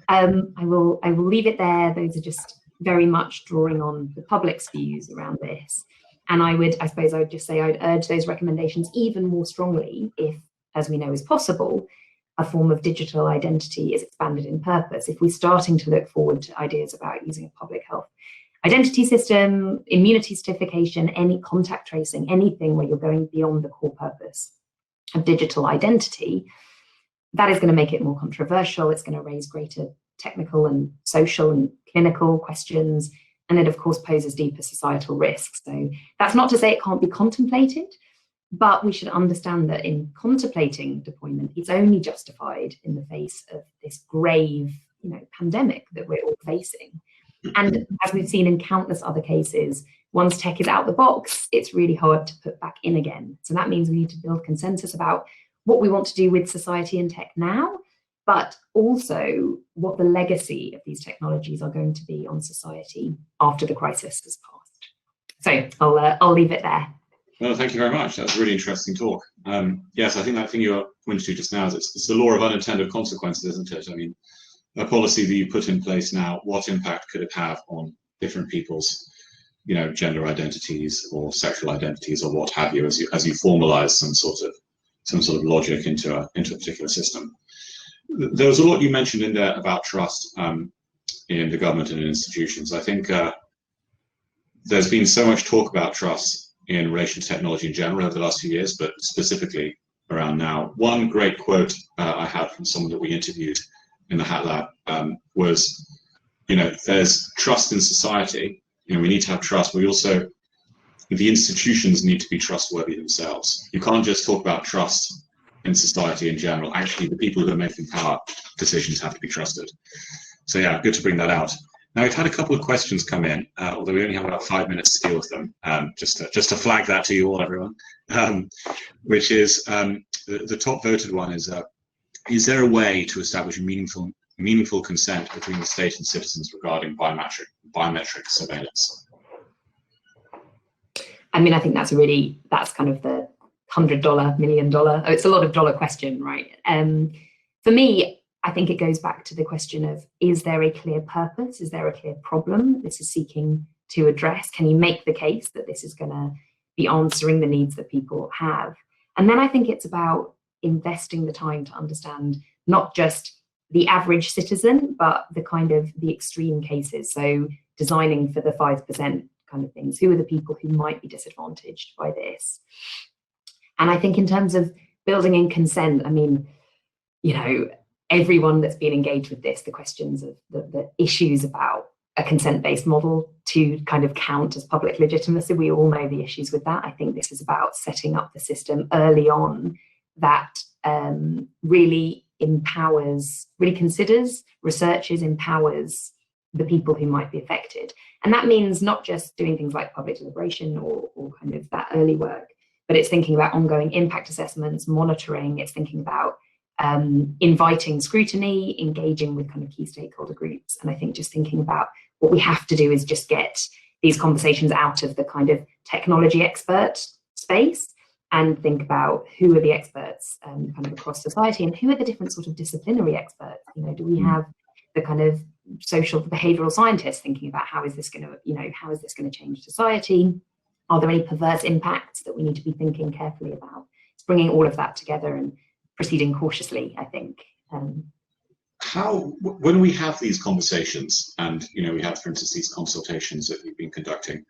S3: I will leave it there. Those are just very much drawing on the public's views around this. And I suppose I would just say I'd urge those recommendations even more strongly if, as we know is possible, a form of digital identity is expanded in purpose, if we're starting to look forward to ideas about using a public health identity system, immunity certification, any contact tracing, anything where you're going beyond the core purpose of digital identity, that is going to make it more controversial. It's going to raise greater technical and social and clinical questions, and it of course poses deeper societal risks. So that's not to say it can't be contemplated, but we should understand that in contemplating deployment, it's only justified in the face of this grave, pandemic that we're all facing. And as we've seen in countless other cases, once tech is out the box, it's really hard to put back in again. So that means we need to build consensus about what we want to do with society and tech now, but also what the legacy of these technologies are going to be on society after the crisis has passed. So I'll leave it there.
S1: Well, thank you very much. That was a really interesting talk. Yes, I think that thing you pointed to just now is it's the law of unintended consequences, isn't it? I mean, a policy that you put in place now, what impact could it have on different people's, gender identities or sexual identities or what have you, as you formalize some sort of logic into a particular system. There was a lot you mentioned in there about trust in the government and in institutions. I think there's been so much talk about trust in relation to technology in general over the last few years, but specifically around now. One great quote I had from someone that we interviewed in the Hat Lab was, there's trust in society. We need to have trust. We also, the institutions need to be trustworthy themselves. You can't just talk about trust in society in general. Actually, the people who are making power decisions have to be trusted. So yeah, good to bring that out. Now, we've had a couple of questions come in, although we only have about 5 minutes to deal with them. Just to flag that to you all, everyone, which is the top voted one is there a way to establish meaningful consent between the state and citizens regarding biometric surveillance?
S3: I mean, I think that's kind of the $100, $1 million, it's a lot of dollar question, right? For me, I think it goes back to the question of, is there a clear purpose? Is there a clear problem this is seeking to address? Can you make the case that this is going to be answering the needs that people have? And then I think it's about investing the time to understand not just the average citizen, but the extreme cases. So designing for the 5% kind of things. Who are the people who might be disadvantaged by this? And I think in terms of building in consent, I mean, everyone that's been engaged with this, the questions of the issues about a consent-based model to kind of count as public legitimacy, we all know the issues with that. I think this is about setting up the system early on that really considers, researches, empowers the people who might be affected. And that means not just doing things like public deliberation or kind of that early work, but it's thinking about ongoing impact assessments, monitoring, it's thinking about inviting scrutiny, engaging with kind of key stakeholder groups. And I think just thinking about what we have to do is just get these conversations out of the kind of technology expert space and think about who are the experts kind of across society and who are the different sort of disciplinary experts. Do we have the kind of social behavioral scientists thinking about how is this going to change society? Are there any perverse impacts that we need to be thinking carefully about? It's bringing all of that together and proceeding cautiously, I think.
S1: When we have these conversations and, we have, for instance, these consultations that you've been conducting,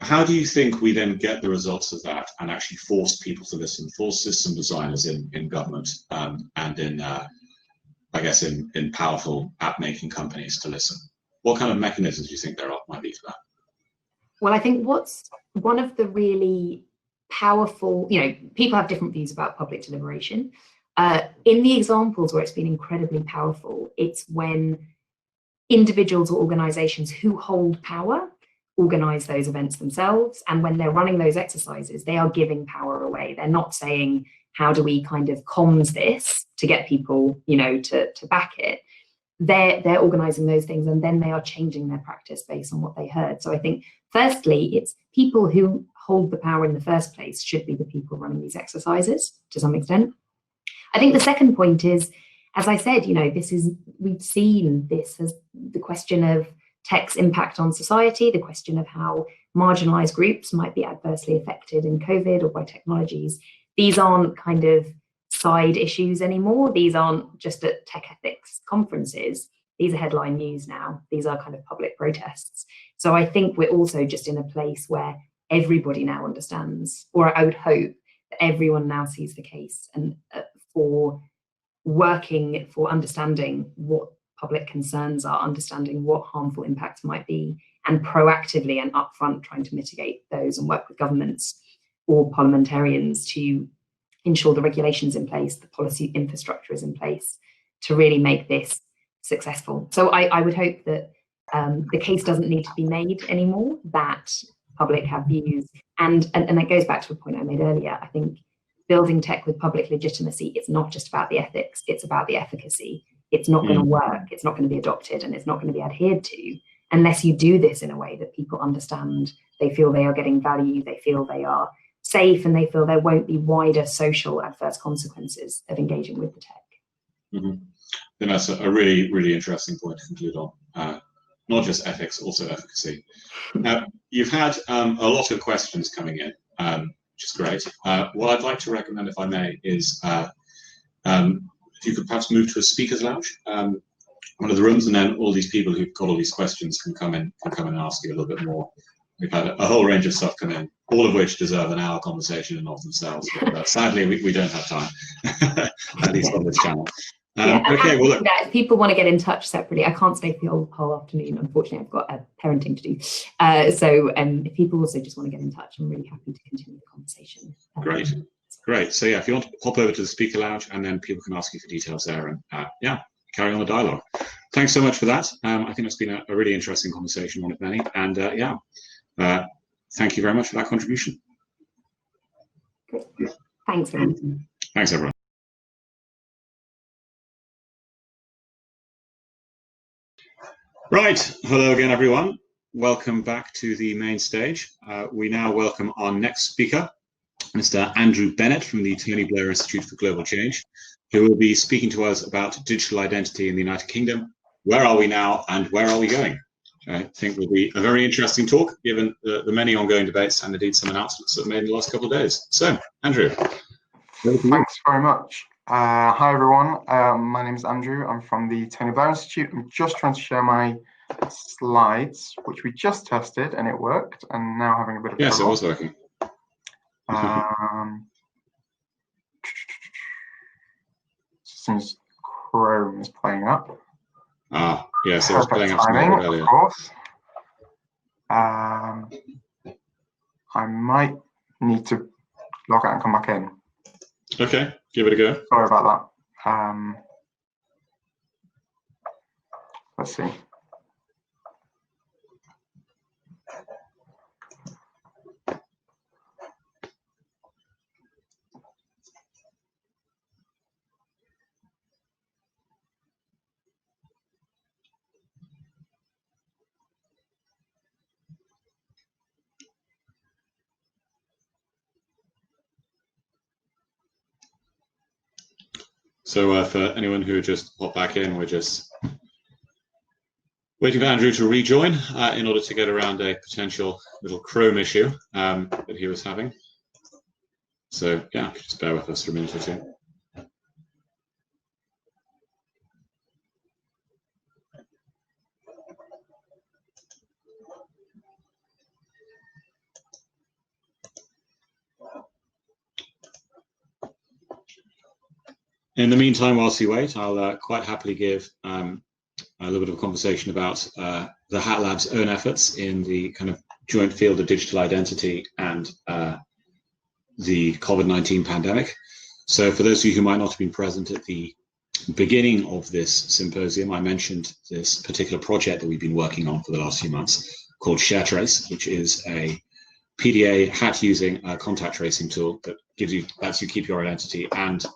S1: how do you think we then get the results of that and actually force people to listen, force system designers in government and in, I guess, in powerful app-making companies to listen? What kind of mechanisms do you think there might be for that?
S3: Well, I think what's one of the really powerful, people have different views about public deliberation. In the examples where it's been incredibly powerful, it's when individuals or organizations who hold power organize those events themselves. And when they're running those exercises, they are giving power away. They're not saying, how do we kind of comms this to get people, to back it? They're organizing those things, and then they are changing their practice based on what they heard. So I think, firstly, it's people who hold the power in the first place should be the people running these exercises to some extent. I think the second point is, as I said, we've seen this as the question of tech's impact on society, the question of how marginalized groups might be adversely affected in COVID or by technologies. These aren't kind of side issues anymore. These aren't just at tech ethics conferences. These are headline news now. These are kind of public protests. So I think we're also just in a place where everybody now understands, or I would hope that everyone now sees the case and for working for understanding what public concerns are, understanding what harmful impacts might be, and proactively and upfront trying to mitigate those and work with governments or parliamentarians to ensure the regulations in place, the policy infrastructure is in place to really make this successful. So I would hope that the case doesn't need to be made anymore, that public have views. And that goes back to a point I made earlier. I think building tech with public legitimacy, it's not just about the ethics, it's about the efficacy. It's not going to work, it's not going to be adopted, and it's not going to be adhered to unless you do this in a way that people understand, they feel they are getting value, they feel they are safe, and they feel there won't be wider social adverse consequences of engaging with the tech.
S1: Mm-hmm. I think that's a really, really interesting point to conclude on. Not just ethics, also efficacy. Now, you've had a lot of questions coming in, which is great. What I'd like to recommend, if I may, is if you could perhaps move to a speaker's lounge, one of the rooms, and then all these people who've got all these questions can come in and ask you a little bit more. We've had a whole range of stuff come in, all of which deserve an hour conversation in of themselves. But sadly, we don't have time, at least on this channel. Okay, well, look.
S3: If people want to get in touch separately, I can't stay for the whole afternoon. Unfortunately, I've got parenting to do. So if people also just want to get in touch, I'm really happy to continue the conversation.
S1: Great. Great. So yeah, if you want to hop over to the speaker lounge, and then people can ask you for details there, and yeah, carry on the dialogue. Thanks so much for that. I think it's been a really interesting conversation on it, Benny. And yeah, thank you very much for that contribution.
S3: Great. Thanks, everyone.
S1: Thanks, everyone. Right. Hello again, everyone. Welcome back to the main stage. We now welcome our next speaker, Mr. Andrew Bennett from the Tony Blair Institute for Global Change, who will be speaking to us about digital identity in the United Kingdom. Where are we now and where are we going? I think will be a very interesting talk, given the many ongoing debates and indeed some announcements that were made in the last couple of days. So, Andrew.
S4: Thanks very much. Hi, everyone. My name is Andrew. I'm from the Tony Blair Institute. I'm just trying to share my slides, which we just tested, and it worked. And now having a bit of trouble.
S1: Yes, it was working.
S4: Seems Chrome is playing up.
S1: Ah, yes, it was playing up earlier.
S4: Of course. I might need to log out and come back in.
S1: Okay, give it a go.
S4: Sorry about that. Let's see.
S1: So for anyone who just popped back in, we're just waiting for Andrew to rejoin in order to get around a potential little Chrome issue that he was having. So yeah, just bear with us for a minute or two. In the meantime, whilst you wait, I'll quite happily give a little bit of a conversation about the Hat Lab's own efforts in the kind of joint field of digital identity and the COVID-19 pandemic. So for those of you who might not have been present at the beginning of this symposium, I mentioned this particular project that we've been working on for the last few months called ShareTrace, which is a PDA hat using a contact tracing tool that lets you keep your identity and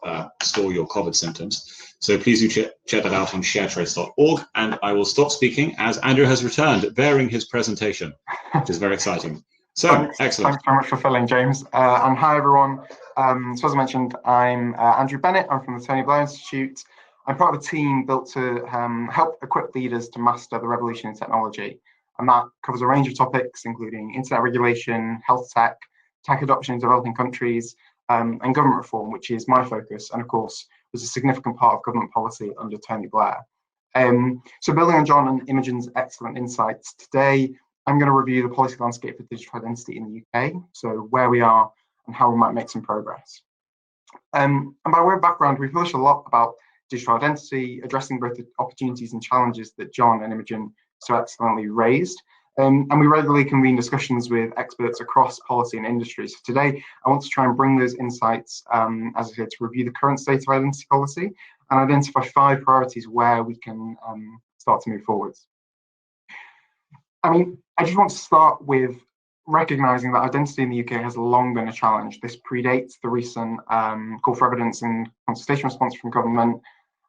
S1: store your COVID symptoms. So please do check that out on sharetrace.org, and I will stop speaking as Andrew has returned, bearing his presentation, which is very exciting. So, excellent.
S4: Thanks very much for filling, James. And hi, everyone. So as I mentioned, I'm Andrew Bennett. I'm from the Tony Blair Institute. I'm part of a team built to help equip leaders to master the revolution in technology. And that covers a range of topics, including internet regulation, health tech, tech adoption in developing countries, and government reform, which is my focus, and of course was a significant part of government policy under Tony Blair. So building on Jon and Imogen's excellent insights, today I'm going to review the policy landscape for digital identity in the UK, so where we are and how we might make some progress. And by way of background, we published a lot about digital identity, addressing both the opportunities and challenges that Jon and Imogen so excellently raised. And we regularly convene discussions with experts across policy and industry. So today, I want to try and bring those insights, as I said, to review the current state of identity policy and identify 5 priorities where we can start to move forwards. I mean, I just want to start with recognizing that identity in the UK has long been a challenge. This predates the recent call for evidence and consultation response from government.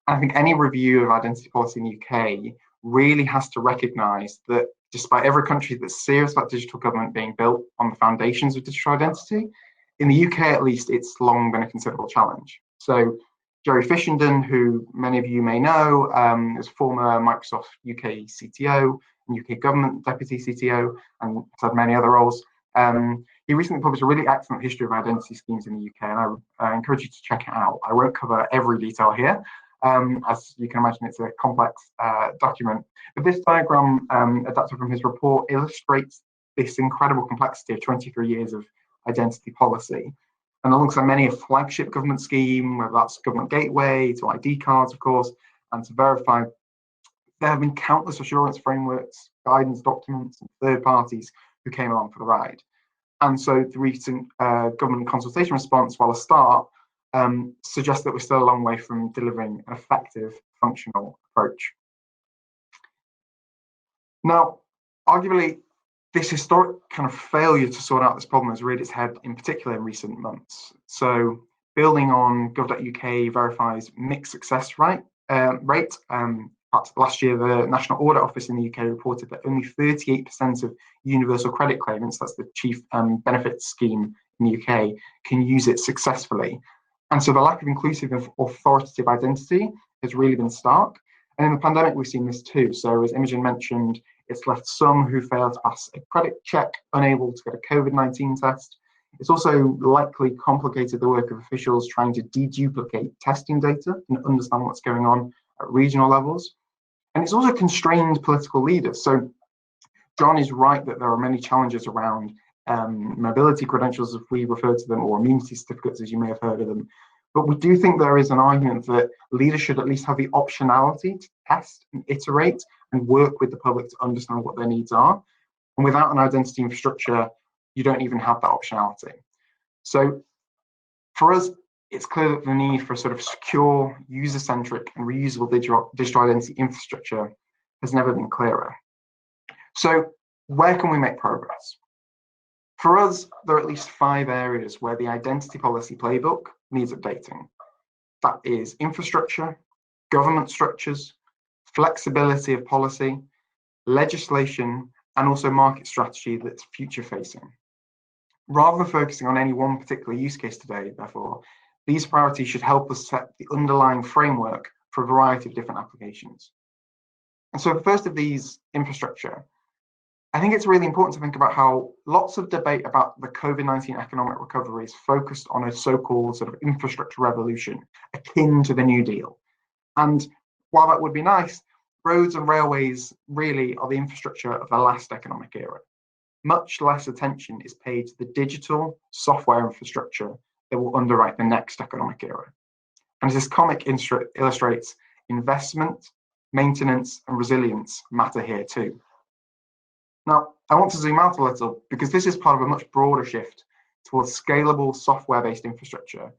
S4: I think any review of identity policy in the UK really has to recognize that despite every country that's serious about digital government being built on the foundations of digital identity, in the UK at least, it's long been a considerable challenge. So Jerry Fishenden, who many of you may know, is former Microsoft UK CTO and UK government deputy CTO, and has had many other roles. He recently published a really excellent history of identity schemes in the UK, and I encourage you to check it out. I won't cover every detail here. As you can imagine, it's a complex document. But this diagram, adapted from his report, illustrates this incredible complexity of 23 years of identity policy. And alongside many a flagship government scheme, whether that's Government Gateway, to ID cards, of course, and to verify, there have been countless assurance frameworks, guidance documents, and third parties who came along for the ride. And so the recent government consultation response, while a start, suggests that we're still a long way from delivering an effective, functional approach. Now, arguably, this historic kind of failure to sort out this problem has reared its head in particular in recent months. So building on gov.uk verifies mixed success rate. Last year, the National Audit Office in the UK reported that only 38% of universal credit claimants, that's the chief benefits scheme in the UK, can use it successfully. And so the lack of inclusive and authoritative identity has really been stark. And in the pandemic, we've seen this too. So as Imogen mentioned, it's left some who fail to pass a credit check unable to get a COVID-19 test. It's also likely complicated the work of officials trying to deduplicate testing data and understand what's going on at regional levels. And it's also constrained political leaders. So Jon is right that there are many challenges around mobility credentials, if we refer to them, or immunity certificates, as you may have heard of them. But we do think there is an argument that leaders should at least have the optionality to test and iterate and work with the public to understand what their needs are. And without an identity infrastructure, you don't even have that optionality. So for us, it's clear that the need for a sort of secure, user-centric and reusable digital identity infrastructure has never been clearer. So where can we make progress? For us, there are at least 5 areas where the identity policy playbook needs updating. That is infrastructure, government structures, flexibility of policy, legislation, and also market strategy that's future-facing. Rather than focusing on any one particular use case today, therefore, these priorities should help us set the underlying framework for a variety of different applications. And so the first of these, infrastructure, I think it's really important to think about how lots of debate about the COVID-19 economic recovery is focused on a so-called sort of infrastructure revolution, akin to the New Deal. And while that would be nice, roads and railways really are the infrastructure of the last economic era. Much less attention is paid to the digital software infrastructure that will underwrite the next economic era. And as this comic illustrates, investment, maintenance, and resilience matter here too. Now, I want to zoom out a little because this is part of a much broader shift towards scalable software-based infrastructure,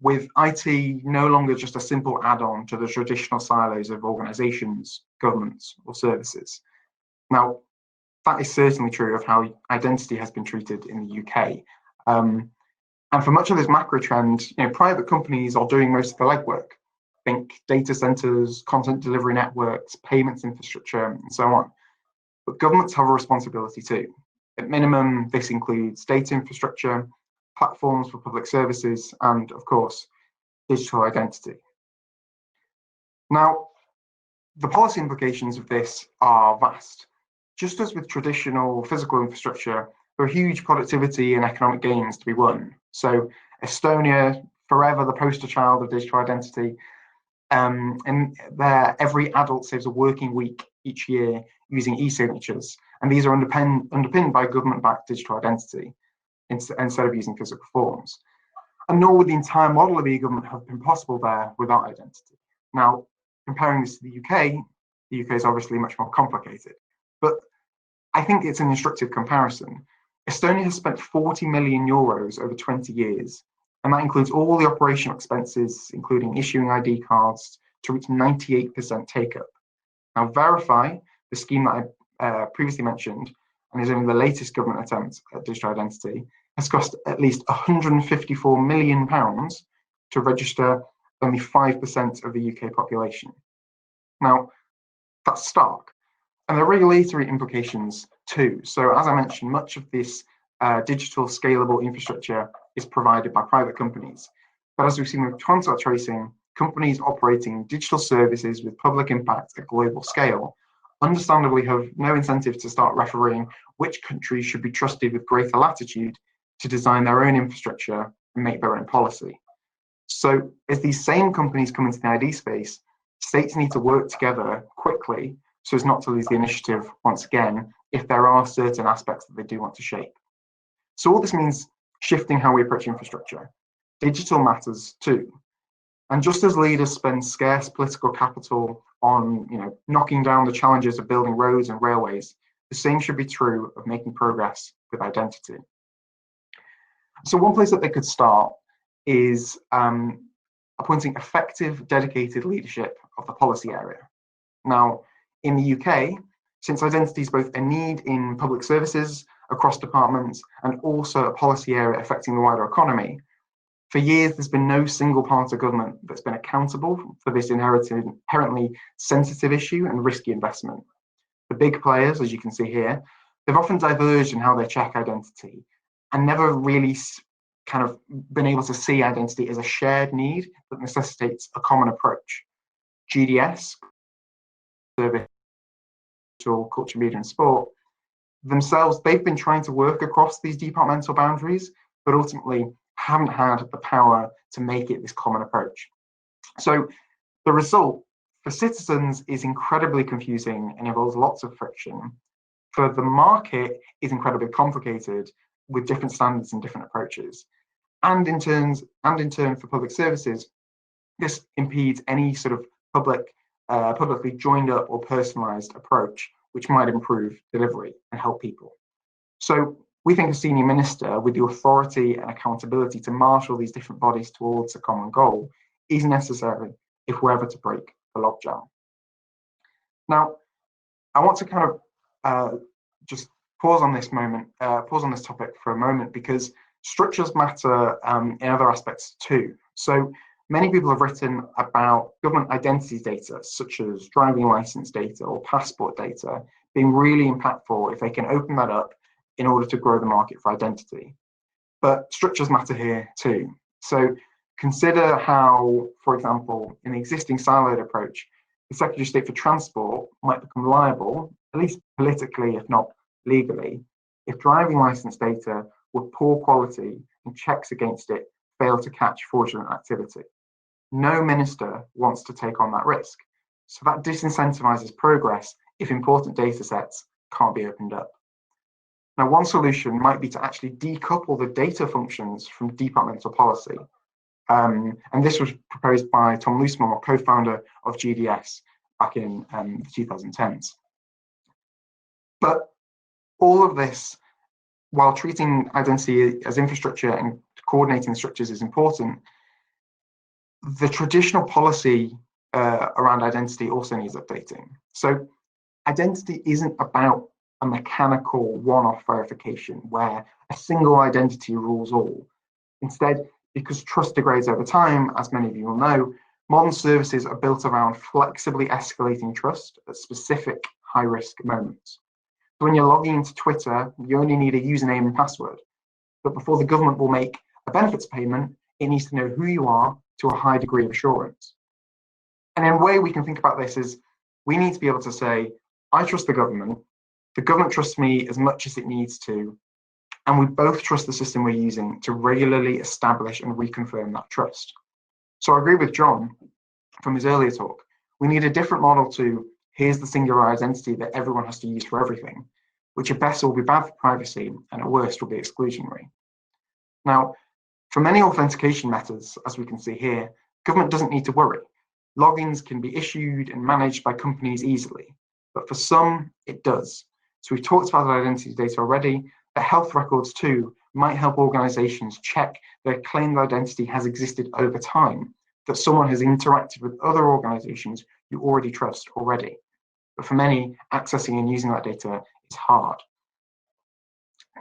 S4: with IT no longer just a simple add-on to the traditional silos of organizations, governments, or services. Now, that is certainly true of how identity has been treated in the UK. And for much of this macro trend, private companies are doing most of the legwork. Think data centers, content delivery networks, payments infrastructure, and so on. But governments have a responsibility too. At minimum, this includes data infrastructure, platforms for public services, and of course, digital identity. Now, the policy implications of this are vast. Just as with traditional physical infrastructure, there are huge productivity and economic gains to be won. So Estonia, forever the poster child of digital identity. And there, every adult saves a working week each year using e-signatures. And these are underpinned by government-backed digital identity instead of using physical forms. And nor would the entire model of e-government have been possible there without identity. Now, comparing this to the UK is obviously much more complicated, but I think it's an instructive comparison. Estonia has spent 40 million euros over 20 years, and that includes all the operational expenses, including issuing ID cards, to reach 98% take-up. Now, Verify, the scheme that I previously mentioned, and is only the latest government attempt at digital identity, has cost at least £154 million to register only 5% of the UK population. Now, that's stark. And there are regulatory implications too. So as I mentioned, much of this digital scalable infrastructure is provided by private companies. But as we've seen with contact tracing, companies operating digital services with public impact at global scale understandably have no incentive to start refereeing which countries should be trusted with greater latitude to design their own infrastructure and make their own policy. So as these same companies come into the ID space, states need to work together quickly so as not to lose the initiative once again if there are certain aspects that they do want to shape. So all this means shifting how we approach infrastructure. Digital matters too. And just as leaders spend scarce political capital on knocking down the challenges of building roads and railways, the same should be true of making progress with identity. So one place that they could start is appointing effective, dedicated leadership of the policy area. Now, in the UK, since identity is both a need in public services, across departments, and also a policy area affecting the wider economy, for years there's been no single part of government that's been accountable for this inherently sensitive issue and risky investment. The big players, as you can see here, they've often diverged in how they check identity and never really kind of been able to see identity as a shared need that necessitates a common approach. GDS, Service, Culture, Media and Sport, themselves, they've been trying to work across these departmental boundaries, but ultimately haven't had the power to make it this common approach. So the result for citizens is incredibly confusing and involves lots of friction. For the market, is incredibly complicated with different standards and different approaches. And in turn for public services, this impedes any sort of publicly joined up or personalized approach, which might improve delivery and help people. So we think a senior minister with the authority and accountability to marshal these different bodies towards a common goal is necessary if we're ever to break the logjam. Now, I want to kind of just pause on this topic for a moment, because structures matter in other aspects too. So many people have written about government identity data, such as driving license data or passport data, being really impactful if they can open that up in order to grow the market for identity. But structures matter here too. So consider how, for example, in the existing siloed approach, the Secretary of State for Transport might become liable, at least politically, if not legally, if driving license data were poor quality and checks against it fail to catch fraudulent activity. No minister wants to take on that risk. So that disincentivizes progress if important data sets can't be opened up. Now, one solution might be to actually decouple the data functions from departmental policy. And this was proposed by Tom Loosemore, co-founder of GDS, back in the 2010s. But all of this, while treating identity as infrastructure and coordinating the structures is important, the traditional policy around identity also needs updating. So identity isn't about a mechanical one-off verification where a single identity rules all. Instead, because trust degrades over time, as many of you will know, modern services are built around flexibly escalating trust at specific high-risk moments. So when you're logging into Twitter, you only need a username and password. But before the government will make a benefits payment, it needs to know who you are to a high degree of assurance. And in a way we can think about this is, we need to be able to say, I trust the government trusts me as much as it needs to, and we both trust the system we're using to regularly establish and reconfirm that trust. So I agree with John from his earlier talk. We need a different model to here's the singular identity that everyone has to use for everything, which at best will be bad for privacy and at worst will be exclusionary. Now, for many authentication methods, as we can see here, government doesn't need to worry. Logins can be issued and managed by companies easily, but for some, it does. So we've talked about identity data already, but health records too might help organizations check their claimed identity has existed over time, that someone has interacted with other organizations you already trust already. But for many, accessing and using that data is hard.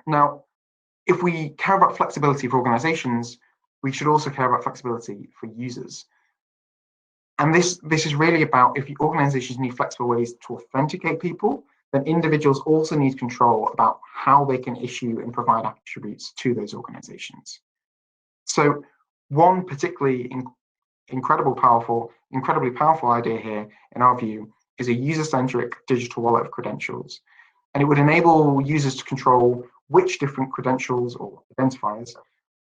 S4: Now, if we care about flexibility for organizations, we should also care about flexibility for users. And this is really about, if organizations need flexible ways to authenticate people, then individuals also need control about how they can issue and provide attributes to those organizations. So one particularly incredibly powerful idea here, in our view, is a user-centric digital wallet of credentials. And it would enable users to control which different credentials or identifiers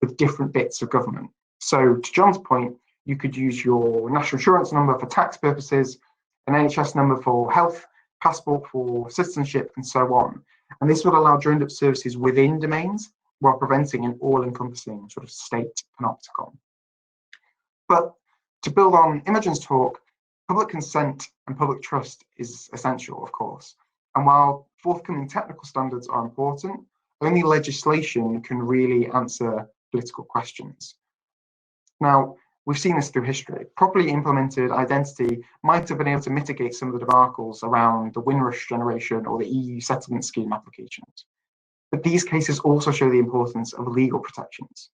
S4: with different bits of government. So to John's point, you could use your national insurance number for tax purposes, an NHS number for health, passport for citizenship, and so on. And this would allow joined up services within domains while preventing an all-encompassing sort of state panopticon. But to build on Imogen's talk, public consent and public trust is essential, of course. And while forthcoming technical standards are important, only legislation can really answer political questions. Now, we've seen this through history. Properly implemented identity might have been able to mitigate some of the debacles around the Windrush generation or the EU settlement scheme applications. But these cases also show the importance of legal protections.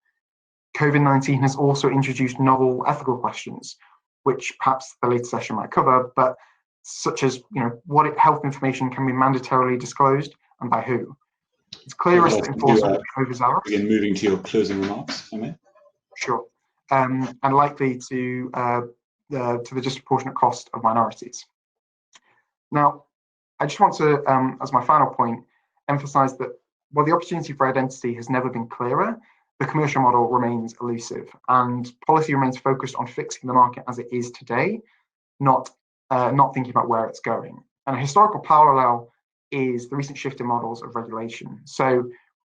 S4: COVID-19 has also introduced novel ethical questions, which perhaps the later session might cover, but such as, what health information can be mandatorily disclosed and by who. It's clearest that enforcement will be overzealous.
S1: Again, moving to your closing remarks, I mean.
S4: Sure. And likely to the disproportionate cost of minorities. Now, I just want to, as my final point, emphasize that while the opportunity for identity has never been clearer, the commercial model remains elusive, and policy remains focused on fixing the market as it is today, not thinking about where it's going. And a historical parallel is the recent shift in models of regulation. So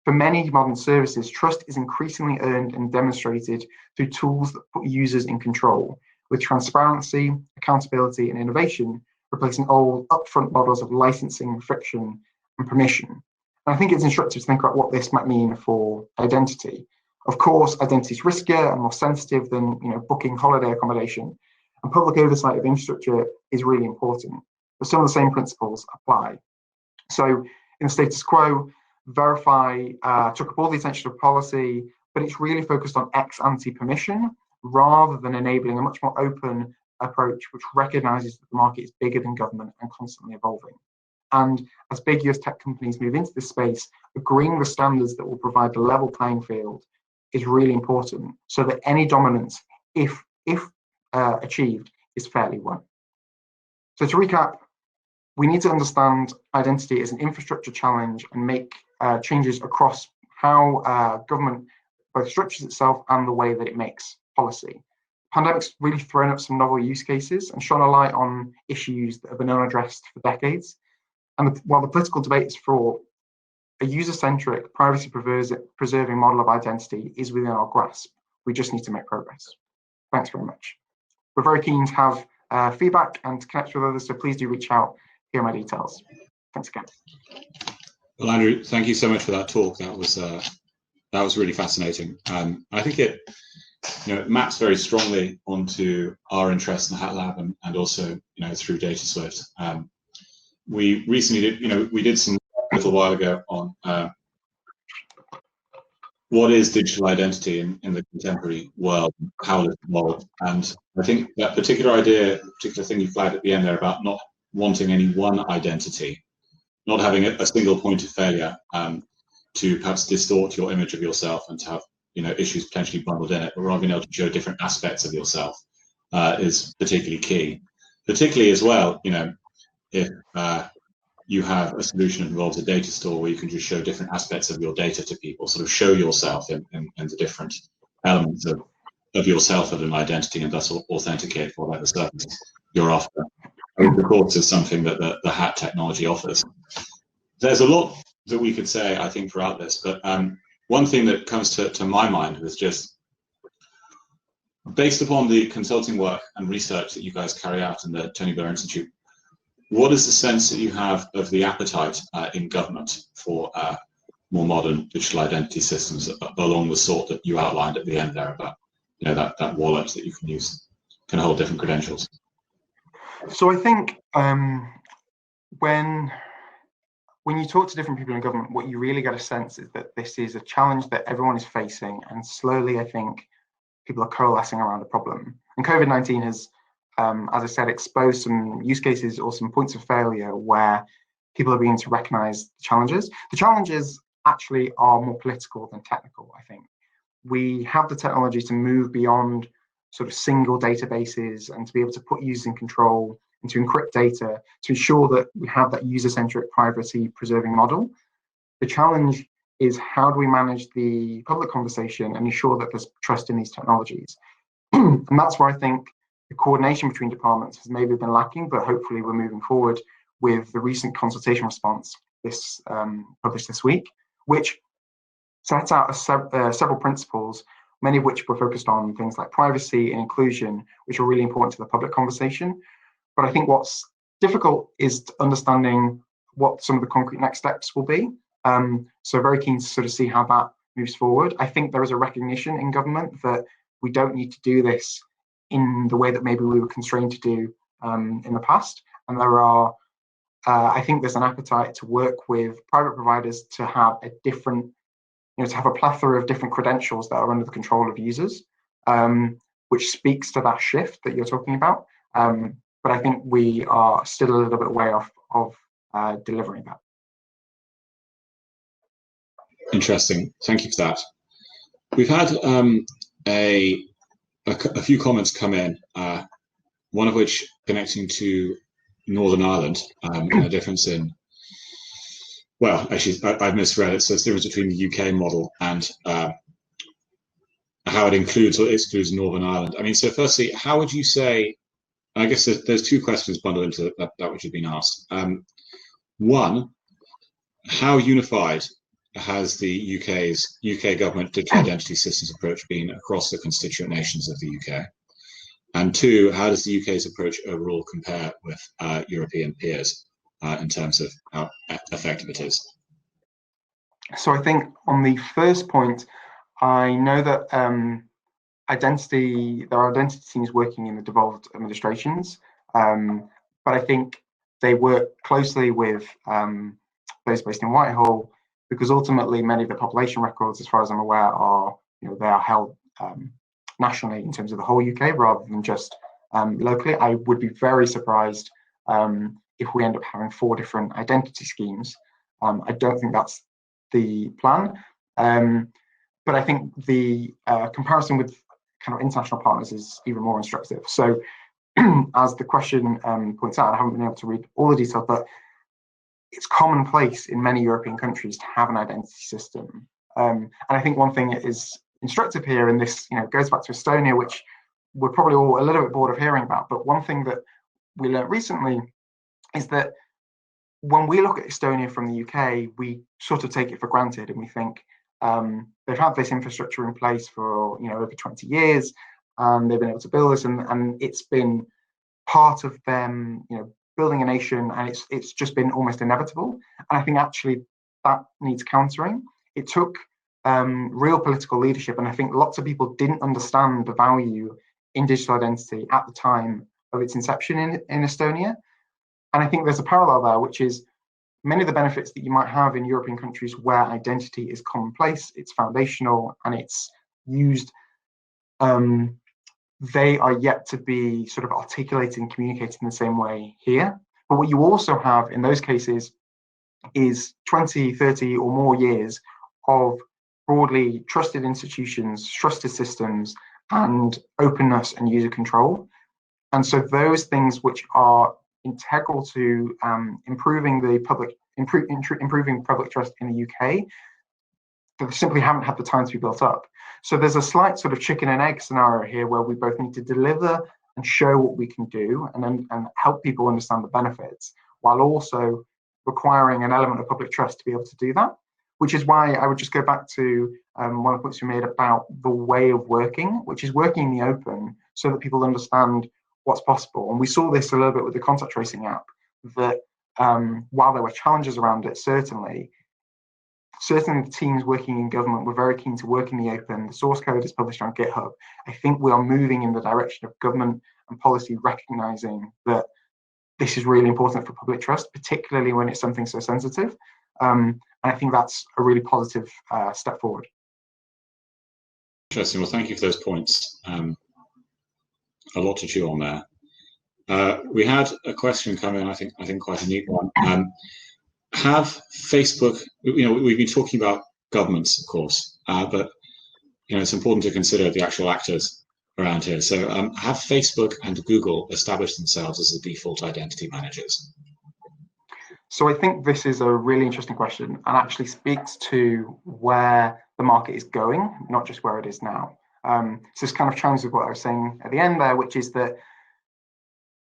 S4: for many modern services, trust is increasingly earned and demonstrated through tools that put users in control, with transparency, accountability, and innovation replacing old upfront models of licensing, friction, and permission. And I think it's instructive to think about what this might mean for identity. Of course, identity is riskier and more sensitive than booking holiday accommodation, and public oversight of infrastructure is really important. But some of the same principles apply. So in the status quo, Verify took up all the attention of policy, but it's really focused on ex-ante permission rather than enabling a much more open approach, which recognizes that the market is bigger than government and constantly evolving. And as big US tech companies move into this space, agreeing the standards that will provide the level playing field is really important, so that any dominance, if achieved, is fairly won. So to recap, we need to understand identity as an infrastructure challenge and make changes across how government both structures itself and the way that it makes policy. Pandemic's really thrown up some novel use cases and shone a light on issues that have been unaddressed for decades. And while the political debate is fraught, a user-centric, privacy-preserving model of identity is within our grasp. We just need to make progress. Thanks very much. We're very keen to have feedback and to connect with others, so please do reach out. Here are my details. Thanks again.
S1: Well, Andrew, thank you so much for that talk. That was really fascinating. I think it maps very strongly onto our interest in the Hat Lab and also through DataSwift. We recently did some a little while ago on what is digital identity in the contemporary world, how it evolved, and I think that particular thing you flagged at the end there about not wanting any one identity, not having a single point of failure to perhaps distort your image of yourself and to have issues potentially bundled in it, but rather being able to show different aspects of yourself is particularly key. Particularly as well, if you have a solution that involves a data store where you can just show different aspects of your data to people, sort of show yourself in the different elements of yourself as an identity, and thus authenticate for whatever service you're after. Of course, is something that the hat technology offers. There's a lot that we could say, I think, throughout this, but one thing that comes to my mind was just, based upon the consulting work and research that you guys carry out in the Tony Blair Institute, what is the sense that you have of the appetite in government for more modern digital identity systems along the sort that you outlined at the end there about, you know, that wallet that you can use, can hold different credentials?
S4: So I think when you talk to different people in government, what you really get a sense is that this is a challenge that everyone is facing, and slowly I think people are coalescing around a problem. And COVID-19 has, as I said, exposed some use cases or some points of failure where people are beginning to recognize the challenges. The challenges actually are more political than technical, I think. We have the technology to move beyond sort of single databases and to be able to put users in control and to encrypt data to ensure that we have that user-centric privacy preserving model. The challenge is, how do we manage the public conversation and ensure that there's trust in these technologies? And that's where I think the coordination between departments has maybe been lacking, but hopefully we're moving forward with the recent consultation response published this week, which sets out several principles, many of which were focused on things like privacy and inclusion, which are really important to the public conversation. But I think what's difficult is understanding what some of the concrete next steps will be. So very keen to sort of see how that moves forward. I think there is a recognition in government that we don't need to do this in the way that maybe we were constrained to do in the past. And there are, I think there's an appetite to work with private providers to have a different, to have a plethora of different credentials that are under the control of users, which speaks to that shift that you're talking about. But I think we are still a little bit way off of delivering that.
S1: Interesting. Thank you for that. We've had a few comments come in, one of which connecting to Northern Ireland, and a difference in, well, actually, I've misread it. So it's the difference between the UK model and how it includes or excludes Northern Ireland. I mean, so firstly, how would you say, I guess there's two questions bundled into that which have been asked. One, how unified has the UK government digital identity systems approach been across the constituent nations of the UK? And two, how does the UK's approach overall compare with European peers in terms of how effective it is?
S4: So I think on the first point, I know that there are identity teams working in the devolved administrations, but I think they work closely with those based in Whitehall, because ultimately many of the population records, as far as I'm aware, are, they are held nationally in terms of the whole UK rather than just locally. I would be very surprised if we end up having 4 different identity schemes. I don't think that's the plan, but I think the comparison with kind of international partners is even more instructive. So as the question points out, I haven't been able to read all the details, but it's commonplace in many European countries to have an identity system. And I think one thing that is instructive here, and this goes back to Estonia, which we're probably all a little bit bored of hearing about, but one thing that we learned recently is that when we look at Estonia from the UK, we sort of take it for granted, and we think they've had this infrastructure in place for over 20 years, and they've been able to build this, and it's been part of them building a nation, and it's just been almost inevitable. And I think actually that needs countering. It took real political leadership, and I think lots of people didn't understand the value in digital identity at the time of its inception in Estonia. And I think there's a parallel there, which is many of the benefits that you might have in European countries where identity is commonplace, it's foundational, and it's used, they are yet to be sort of articulated and communicated in the same way here. But what you also have in those cases is 20, 30 or more years of broadly trusted institutions, trusted systems, and openness and user control. And so those things which are integral to improving public trust in the UK, that simply haven't had the time to be built up. So there's a slight sort of chicken and egg scenario here where we both need to deliver and show what we can do and help people understand the benefits, while also requiring an element of public trust to be able to do that. Which is why I would just go back to one of the points you made about the way of working, which is working in the open so that people understand what's possible. And we saw this a little bit with the contact tracing app, that while there were challenges around it, certainly the teams working in government were very keen to work in the open. The source code is published on GitHub. I think we are moving in the direction of government and policy recognizing that this is really important for public trust, particularly when it's something so sensitive. And I think that's a really positive step forward.
S1: Interesting. Well, thank you for those points. A lot to chew on there. We had a question come in. I think quite a neat one. Have Facebook? We've been talking about governments, of course, but it's important to consider the actual actors around here. So, have Facebook and Google established themselves as the default identity managers?
S4: So I think this is a really interesting question and actually speaks to where the market is going, not just where it is now. So this kind of chimes with what I was saying at the end there, which is that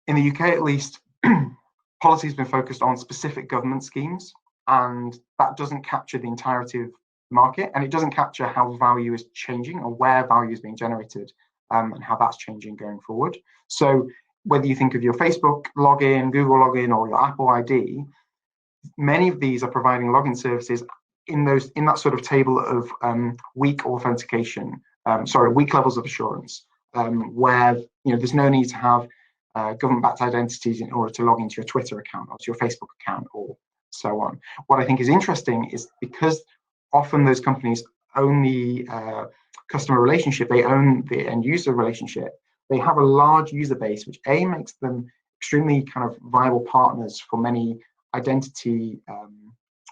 S4: in the UK at least, policy has been focused on specific government schemes, and that doesn't capture the entirety of the market, and it doesn't capture how value is changing or where value is being generated, and how that's changing going forward. So whether you think of your Facebook login, Google login, or your Apple ID, many of these are providing login services in that sort of table of weak authentication, weak levels of assurance, where there's no need to have government-backed identities in order to log into your Twitter account or to your Facebook account or so on. What I think is interesting is because often those companies own the customer relationship, they own the end user relationship, they have a large user base, which makes them extremely kind of viable partners for many identity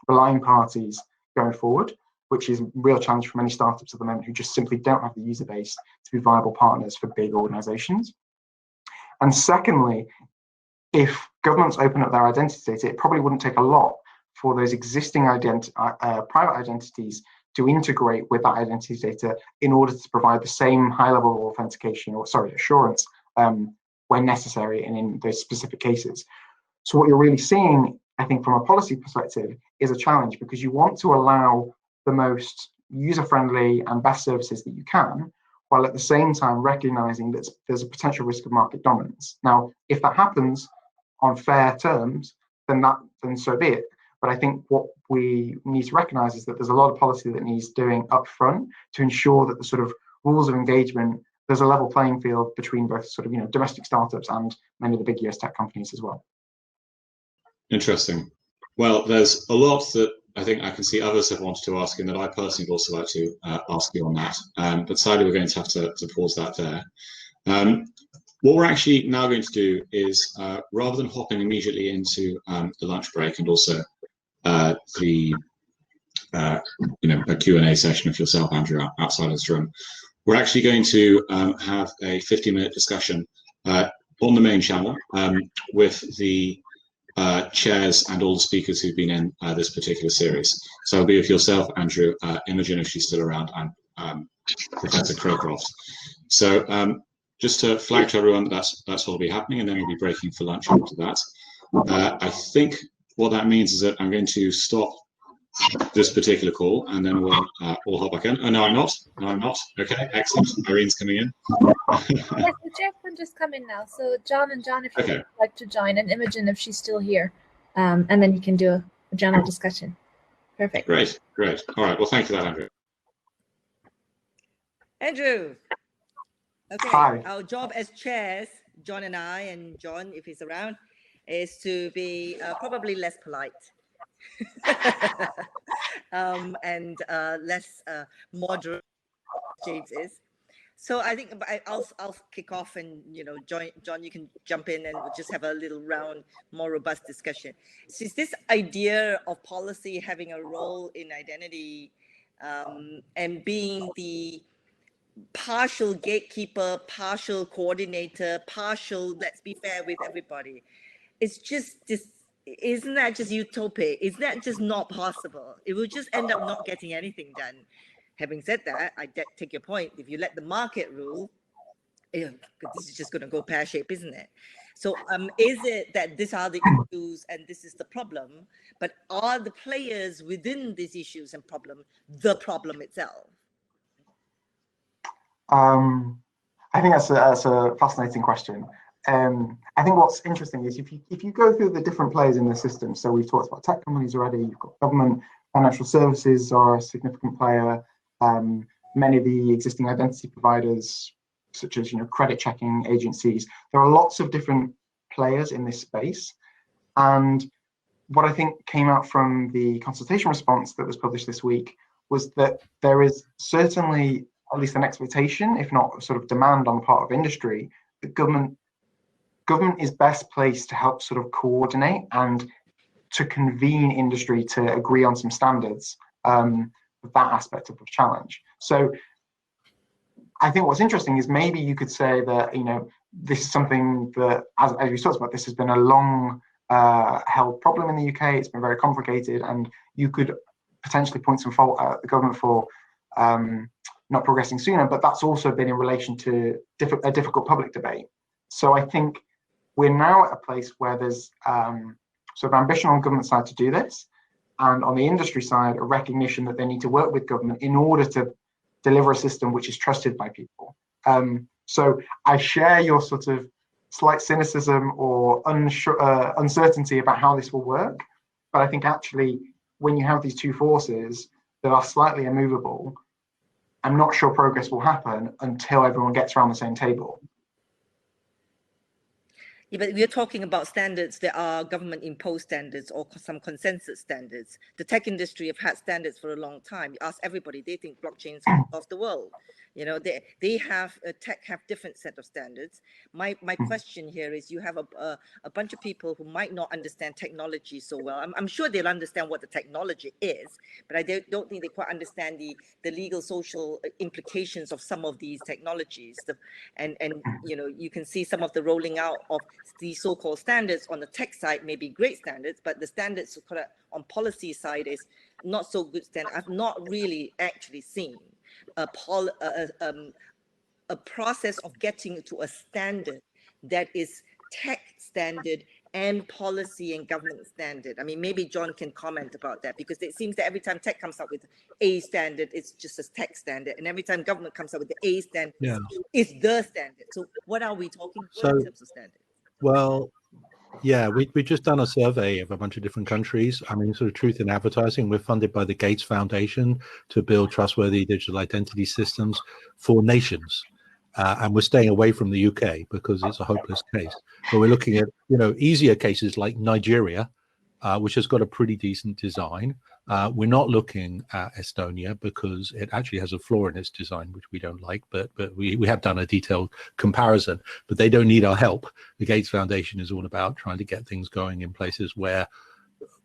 S4: relying parties going forward, which is a real challenge for many startups at the moment who just simply don't have the user base to be viable partners for big organizations. And secondly, if governments open up their identity data, it probably wouldn't take a lot for those existing private identities to integrate with that identity data in order to provide the same high level of authentication assurance when necessary and in those specific cases. So what you're really seeing, I think, from a policy perspective, is a challenge, because you want to allow the most user-friendly and best services that you can, while at the same time recognizing that there's a potential risk of market dominance. Now, if that happens on fair terms, then so be it. But I think what we need to recognize is that there's a lot of policy that needs doing up front to ensure that the sort of rules of engagement, there's a level playing field between both sort of domestic startups and many of the big US tech companies as well.
S1: Interesting. Well, there's a lot that I think I can see others have wanted to ask, and that I personally would also like to ask you on that. But sadly, we're going to have to pause that there. What we're actually now going to do is, rather than hopping immediately into the lunch break and also the a Q&A session of yourself, Andrew, outside of this room, we're actually going to have a 50-minute discussion on the main channel with the chairs and all the speakers who've been in this particular series. So I'll be with yourself, Andrew, Imogen, if she's still around, and Professor Crowcroft. So just to flag to everyone, that's what will be happening, and then we'll be breaking for lunch after that. I think what that means is that I'm going to stop this particular call, and then we'll all hop back in. Oh, no, I'm not. No, I'm not. Okay, excellent. Irene's coming in.
S5: Yes, the Jeff can just come in now. So John, if you'd like to join, and Imogen, if she's still here, and then you can do a general discussion. Perfect.
S1: Great. All right. Well, thank you for that, Andrew.
S6: Andrew. Okay.
S4: Hi.
S6: Our job as chairs, John and I, and John, if he's around, is to be probably less polite. And less moderate. James is. So I think I'll kick off, and John, you can jump in, and we'll just have a little round, more robust discussion. Since this idea of policy having a role in identity, and being the partial gatekeeper, partial coordinator, partial, let's be fair with everybody, it's just this. Isn't that just utopic? Isn't that just not possible? It will just end up not getting anything done. Having said that, I take your point. If you let the market rule, this is just going to go pear-shaped, isn't it? So is it that these are the issues and this is the problem, but are the players within these issues and problem the problem itself?
S4: I think that's a fascinating question. I think what's interesting is if you go through the different players in the system, so we've talked about tech companies already, you've got government, financial services are a significant player, many of the existing identity providers, such as credit checking agencies. There are lots of different players in this space. And what I think came out from the consultation response that was published this week was that there is certainly at least an expectation, if not sort of demand on the part of industry, that government is best placed to help sort of coordinate and to convene industry to agree on some standards of that aspect of the challenge. So I think what's interesting is maybe you could say that, this is something that, as we talked about, this has been a long held problem in the UK. It's been very complicated, and you could potentially point some fault at the government for not progressing sooner, but that's also been in relation to a difficult public debate. So I think we're now at a place where there's sort of ambition on the government side to do this, and on the industry side, a recognition that they need to work with government in order to deliver a system which is trusted by people. So I share your sort of slight cynicism or uncertainty about how this will work, but I think actually when you have these two forces that are slightly immovable, I'm not sure progress will happen until everyone gets around the same table.
S6: Yeah, but we're talking about standards that are government-imposed standards or some consensus standards. The tech industry have had standards for a long time. You ask everybody, they think blockchains of the world. They have tech have different set of standards. My question here is, you have a bunch of people who might not understand technology so well. I'm sure they'll understand what the technology is, but I don't think they quite understand the legal social implications of some of these technologies. And you can see some of the rolling out of the so-called standards on the tech side may be great standards, but the standards on policy side is not so good standard. I've not really actually seen a process of getting to a standard that is tech standard and policy and government standard. I mean, maybe Jon can comment about that, because it seems that every time tech comes up with a standard, it's just a tech standard, and every time government comes up with the A standard, it's the standard. So what are we talking about in terms of standards?
S2: Well, yeah, we've just done a survey of a bunch of different countries. I mean, sort of truth in advertising. We're funded by the Gates Foundation to build trustworthy digital identity systems for nations. And we're staying away from the UK because it's a hopeless case. But we're looking at, easier cases like Nigeria, which has got a pretty decent design. We're not looking at Estonia because it actually has a flaw in its design, which we don't like, but we have done a detailed comparison, but they don't need our help. The Gates Foundation is all about trying to get things going in places where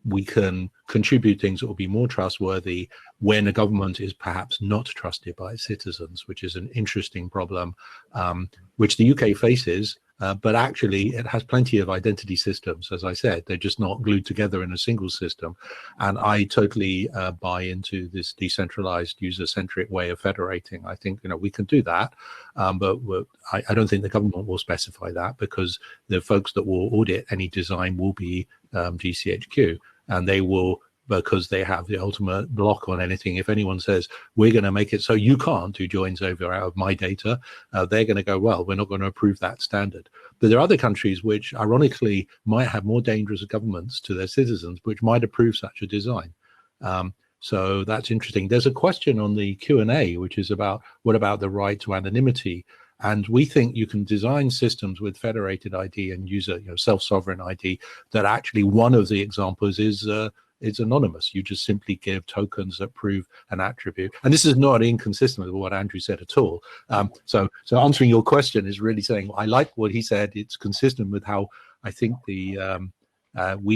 S2: we can contribute things that will be more trustworthy when a government is perhaps not trusted by its citizens, which is an interesting problem, which the UK faces. But actually, it has plenty of identity systems. As I said, they're just not glued together in a single system. And I totally buy into this decentralized, user-centric way of federating. I think we can do that, but I don't think the government will specify that, because the folks that will audit any design will be GCHQ, and they will, because they have the ultimate block on anything. If anyone says, we're going to make it so you can't do joins over out of my data, they're going to go, well, we're not going to approve that standard. But there are other countries which, ironically, might have more dangerous governments to their citizens, which might approve such a design. So that's interesting. There's a question on the Q&A, which is about, what about the right to anonymity? And we think you can design systems with federated ID and user, self-sovereign ID, that actually one of the examples is it's anonymous. You just simply give tokens that prove an attribute. And this is not inconsistent with what Andrew said at all. So answering your question is really saying, I like what he said. It's consistent with how I think we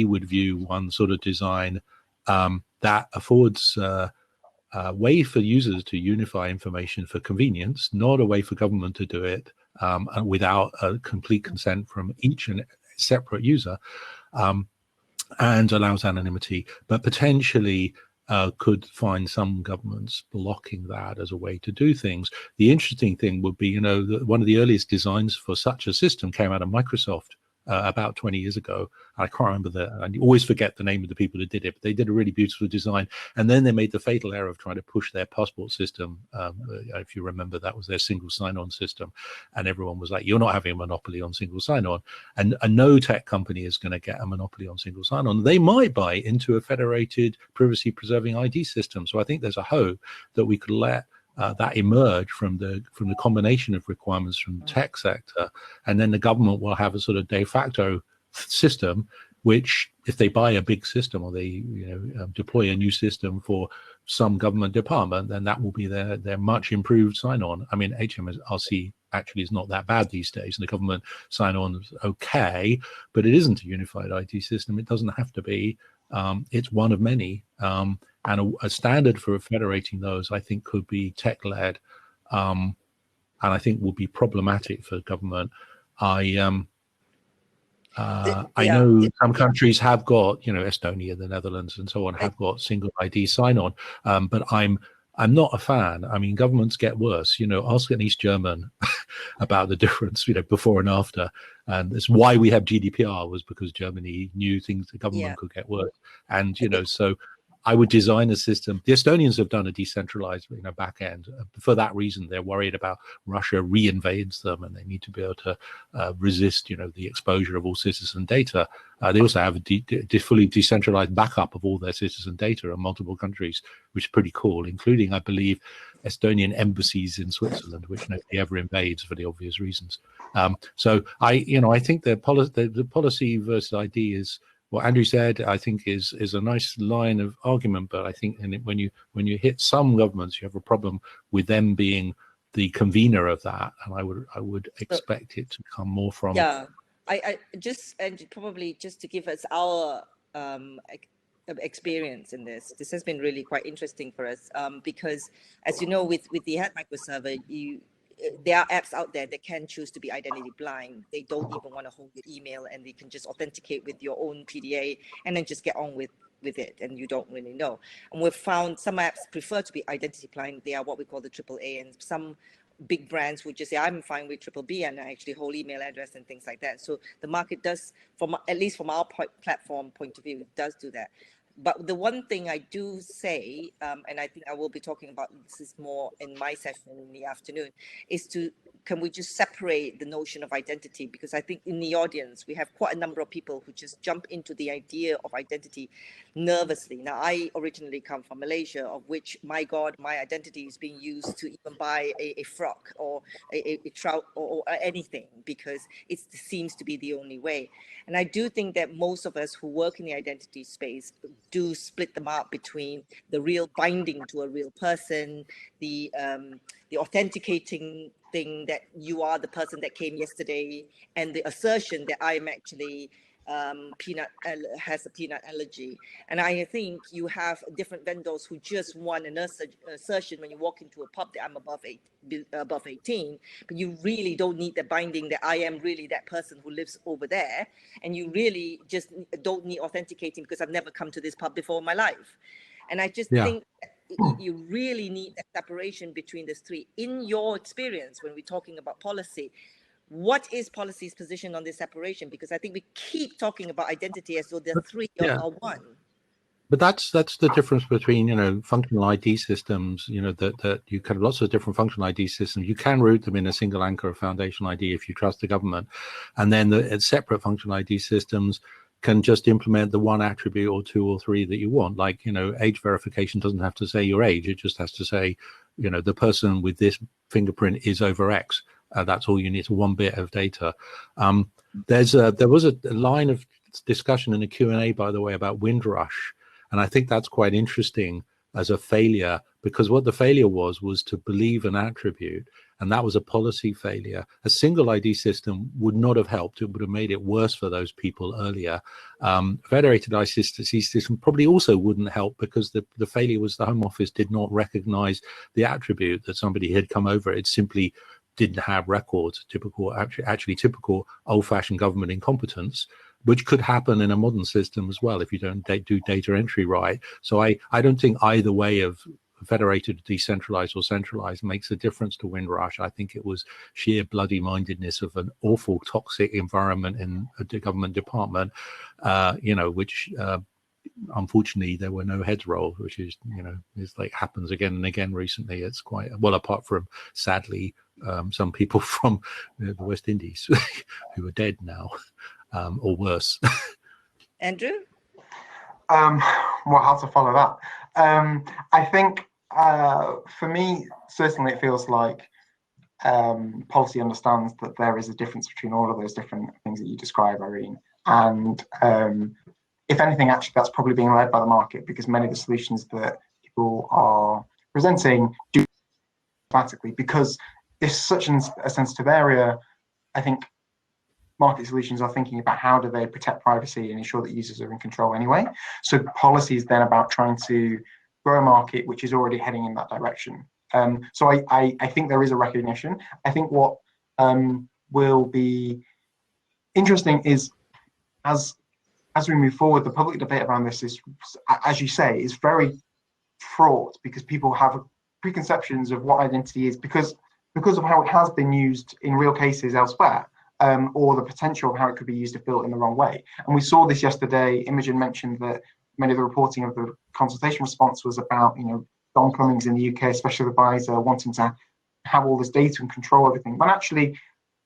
S2: would view one sort of design that affords a way for users to unify information for convenience, not a way for government to do it without a complete consent from each and separate user, and allows anonymity, but potentially could find some governments blocking that as a way to do things. The interesting thing would be, you know, that one of the earliest designs for such a system came out of Microsoft about 20 years ago. I can't remember I always forget the name of the people who did it, but they did a really beautiful design. And then they made the fatal error of trying to push their passport system. If you remember, that was their single sign-on system. And everyone was like, you're not having a monopoly on single sign-on. And no tech company is going to get a monopoly on single sign-on. They might buy into a federated privacy-preserving ID system. So I think there's a hope that we could let that emerge from the combination of requirements from the tech sector, and then the government will have a sort of de facto system, which if they buy a big system or they deploy a new system for some government department, then that will be their much improved sign-on. I mean, HMRC actually is not that bad these days, and the government sign-on is okay, but it isn't a unified IT system. It doesn't have to be. It's one of many. And a standard for federating those, I think, could be tech-led, and I think will be problematic for government. I know some countries have got, you know, Estonia, the Netherlands, and so on, have got single ID sign-on, but I'm not a fan. I mean, governments get worse. You know, ask an East German about the difference, you know, before and after. And it's why we have GDPR, was because Germany knew things, the government could get worse. And, you know, so I would design a system. The Estonians have done a decentralized, you know, back end. For that reason, they're worried about Russia reinvades them, and they need to be able to resist, you know, the exposure of all citizen data. They also have a fully decentralized backup of all their citizen data in multiple countries, which is pretty cool, including, I believe, Estonian embassies in Switzerland, which nobody ever invades for the obvious reasons. So I think the policy versus ID is, what Andrew said, I think is a nice line of argument, but I think when you hit some governments, you have a problem with them being the convener of that, and I would expect it to come more from.
S6: Yeah, I just, and probably just to give us our experience in this. This has been really quite interesting for us, because, as you know, with the head microserver, there are apps out there that can choose to be identity blind. They don't even want to hold your email, and they can just authenticate with your own PDA and then just get on with it, and you don't really know. And we've found some apps prefer to be identity blind. They are what we call the AAA, and some big brands would just say, I'm fine with BBB, and I actually hold email address and things like that. So the market does, at least from our platform point of view, it does do that. But the one thing I do say, and I think I will be talking about this is more in my session in the afternoon, is can we just separate the notion of identity? Because I think in the audience, we have quite a number of people who just jump into the idea of identity nervously. Now, I originally come from Malaysia, of which, my God, my identity is being used to even buy a frock or a trout or anything, because it seems to be the only way. And I do think that most of us who work in the identity space do split them up between the real binding to a real person, the authenticating thing that you are the person that came yesterday, and the assertion that I'm actually has a peanut allergy. And I think you have different vendors who just want an assertion when you walk into a pub that I'm above 18, but you really don't need the binding that I am really that person who lives over there, and you really just don't need authenticating because I've never come to this pub before in my life. And I just think you really need that separation between these three. In your experience, when we're talking about policy, what is policy's position on this separation? Because I think we keep talking about identity as though the three are one.
S2: But that's the difference between, you know, functional ID systems, you know, that you can have lots of different functional ID systems. You can root them in a single anchor of foundational ID if you trust the government. And then the separate functional ID systems can just implement the one attribute or two or three that you want. Like, you know, age verification doesn't have to say your age. It just has to say, you know, the person with this fingerprint is over X. That's all you need. It's one bit of data. There was a line of discussion in the Q&A, by the way, about Windrush. And I think that's quite interesting as a failure, because what the failure was to believe an attribute, and that was a policy failure. A single ID system would not have helped. It would have made it worse for those people earlier. Federated ID system probably also wouldn't help, because the failure was the Home Office did not recognize the attribute that somebody had come over. It simply didn't have records, actually typical old-fashioned government incompetence, which could happen in a modern system as well if you don't do data entry right. So I don't think either way of federated, decentralized or centralized makes a difference to Windrush. I think it was sheer bloody mindedness of an awful toxic environment in a government department, which unfortunately there were no heads rolled, which is, is like happens again and again recently. It's quite well, apart from sadly some people from the West Indies who are dead now, or worse.
S6: Andrew?
S4: Well, how to follow that? I think for me, certainly it feels like policy understands that there is a difference between all of those different things that you describe, Irene. And if anything, actually, that's probably being led by the market, because many of the solutions that people are presenting do automatically, because it's such a sensitive area. I think market solutions are thinking about how do they protect privacy and ensure that users are in control anyway. So policy is then about trying to grow a market which is already heading in that direction. So I think there is a recognition. I think what will be interesting is as we move forward, the public debate around this is, as you say, is very fraught, because people have preconceptions of what identity is because of how it has been used in real cases elsewhere. Or the potential of how it could be used if built in the wrong way. And we saw this yesterday. Imogen mentioned that many of the reporting of the consultation response was about, Don Cummings in the UK, special advisor, wanting to have all this data and control everything. But actually,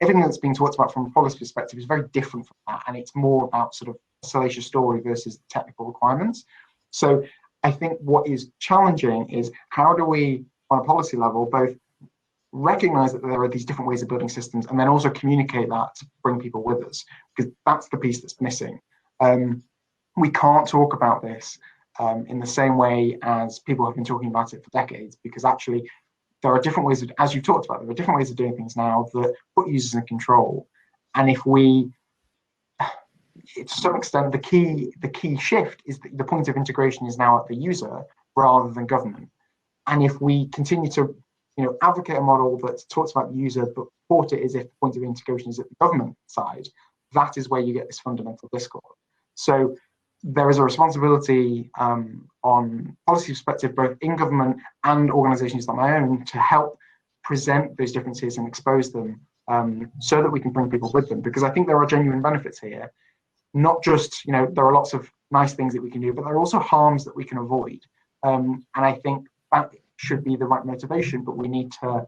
S4: everything that's being talked about from a policy perspective is very different from that. And it's more about sort of a salacious story versus technical requirements. So I think what is challenging is how do we, on a policy level, both recognize that there are these different ways of building systems and then also communicate that to bring people with us, because that's the piece that's missing. We can't talk about this in the same way as people have been talking about it for decades, because actually there are different ways of, as you've talked about, there are different ways of doing things now that put users in control. And if we, to some extent, the key shift is that the point of integration is now at the user rather than government. And if we continue to advocate a model that talks about the user, but port it as if the point of integration is at the government side, that is where you get this fundamental discord. So there is a responsibility on policy perspective, both in government and organizations like my own, to help present those differences and expose them so that we can bring people with them. Because I think there are genuine benefits here. Not just, there are lots of nice things that we can do, but there are also harms that we can avoid. And I think that should be the right motivation, but we need to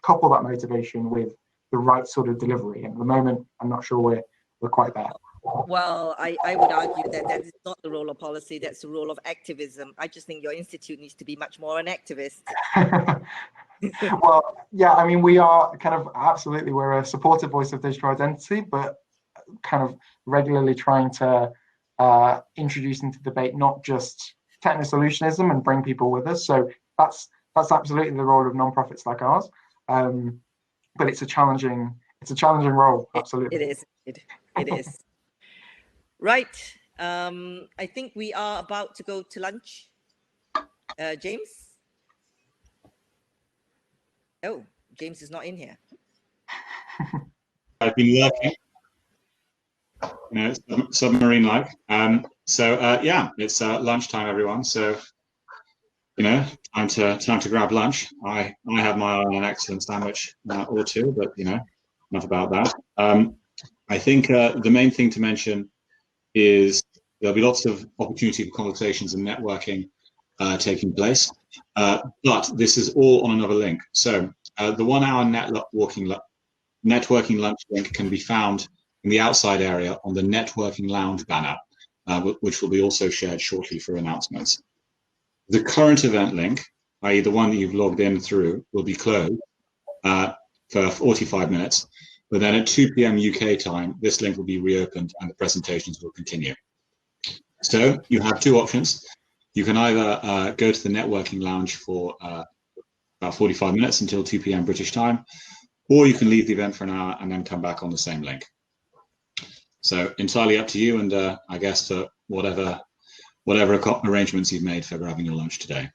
S4: couple that motivation with the right sort of delivery. And at the moment, I'm not sure we're quite there.
S6: Well, I would argue that is not the role of policy, that's the role of activism. I just think your institute needs to be much more an activist.
S4: Well, yeah, I mean, we are kind of, absolutely, we're a supportive voice of digital identity, but kind of regularly trying to introduce into debate not just techno-solutionism and bring people with us. So that's absolutely the role of nonprofits like ours, but it's a challenging role. Absolutely,
S6: it is. Right. I think we are about to go to lunch. James? Oh, James is not in here.
S1: I've been lurking, submarine-like. Yeah, it's lunchtime, everyone. So, time to grab lunch. I have my eye on an excellent sandwich or two, but enough about that. I think the main thing to mention is there'll be lots of opportunity for conversations and networking taking place, but this is all on another link. So the 1 hour networking lunch link can be found in the outside area on the networking lounge banner, which will be also shared shortly for announcements. The current event link, i.e. the one that you've logged in through, will be closed for 45 minutes. But then at 2 p.m. UK time, this link will be reopened and the presentations will continue. So you have two options. You can either go to the networking lounge for about 45 minutes until 2 p.m. British time, or you can leave the event for an hour and then come back on the same link. So entirely up to you, and I guess for whatever arrangements you've made for grabbing your lunch today.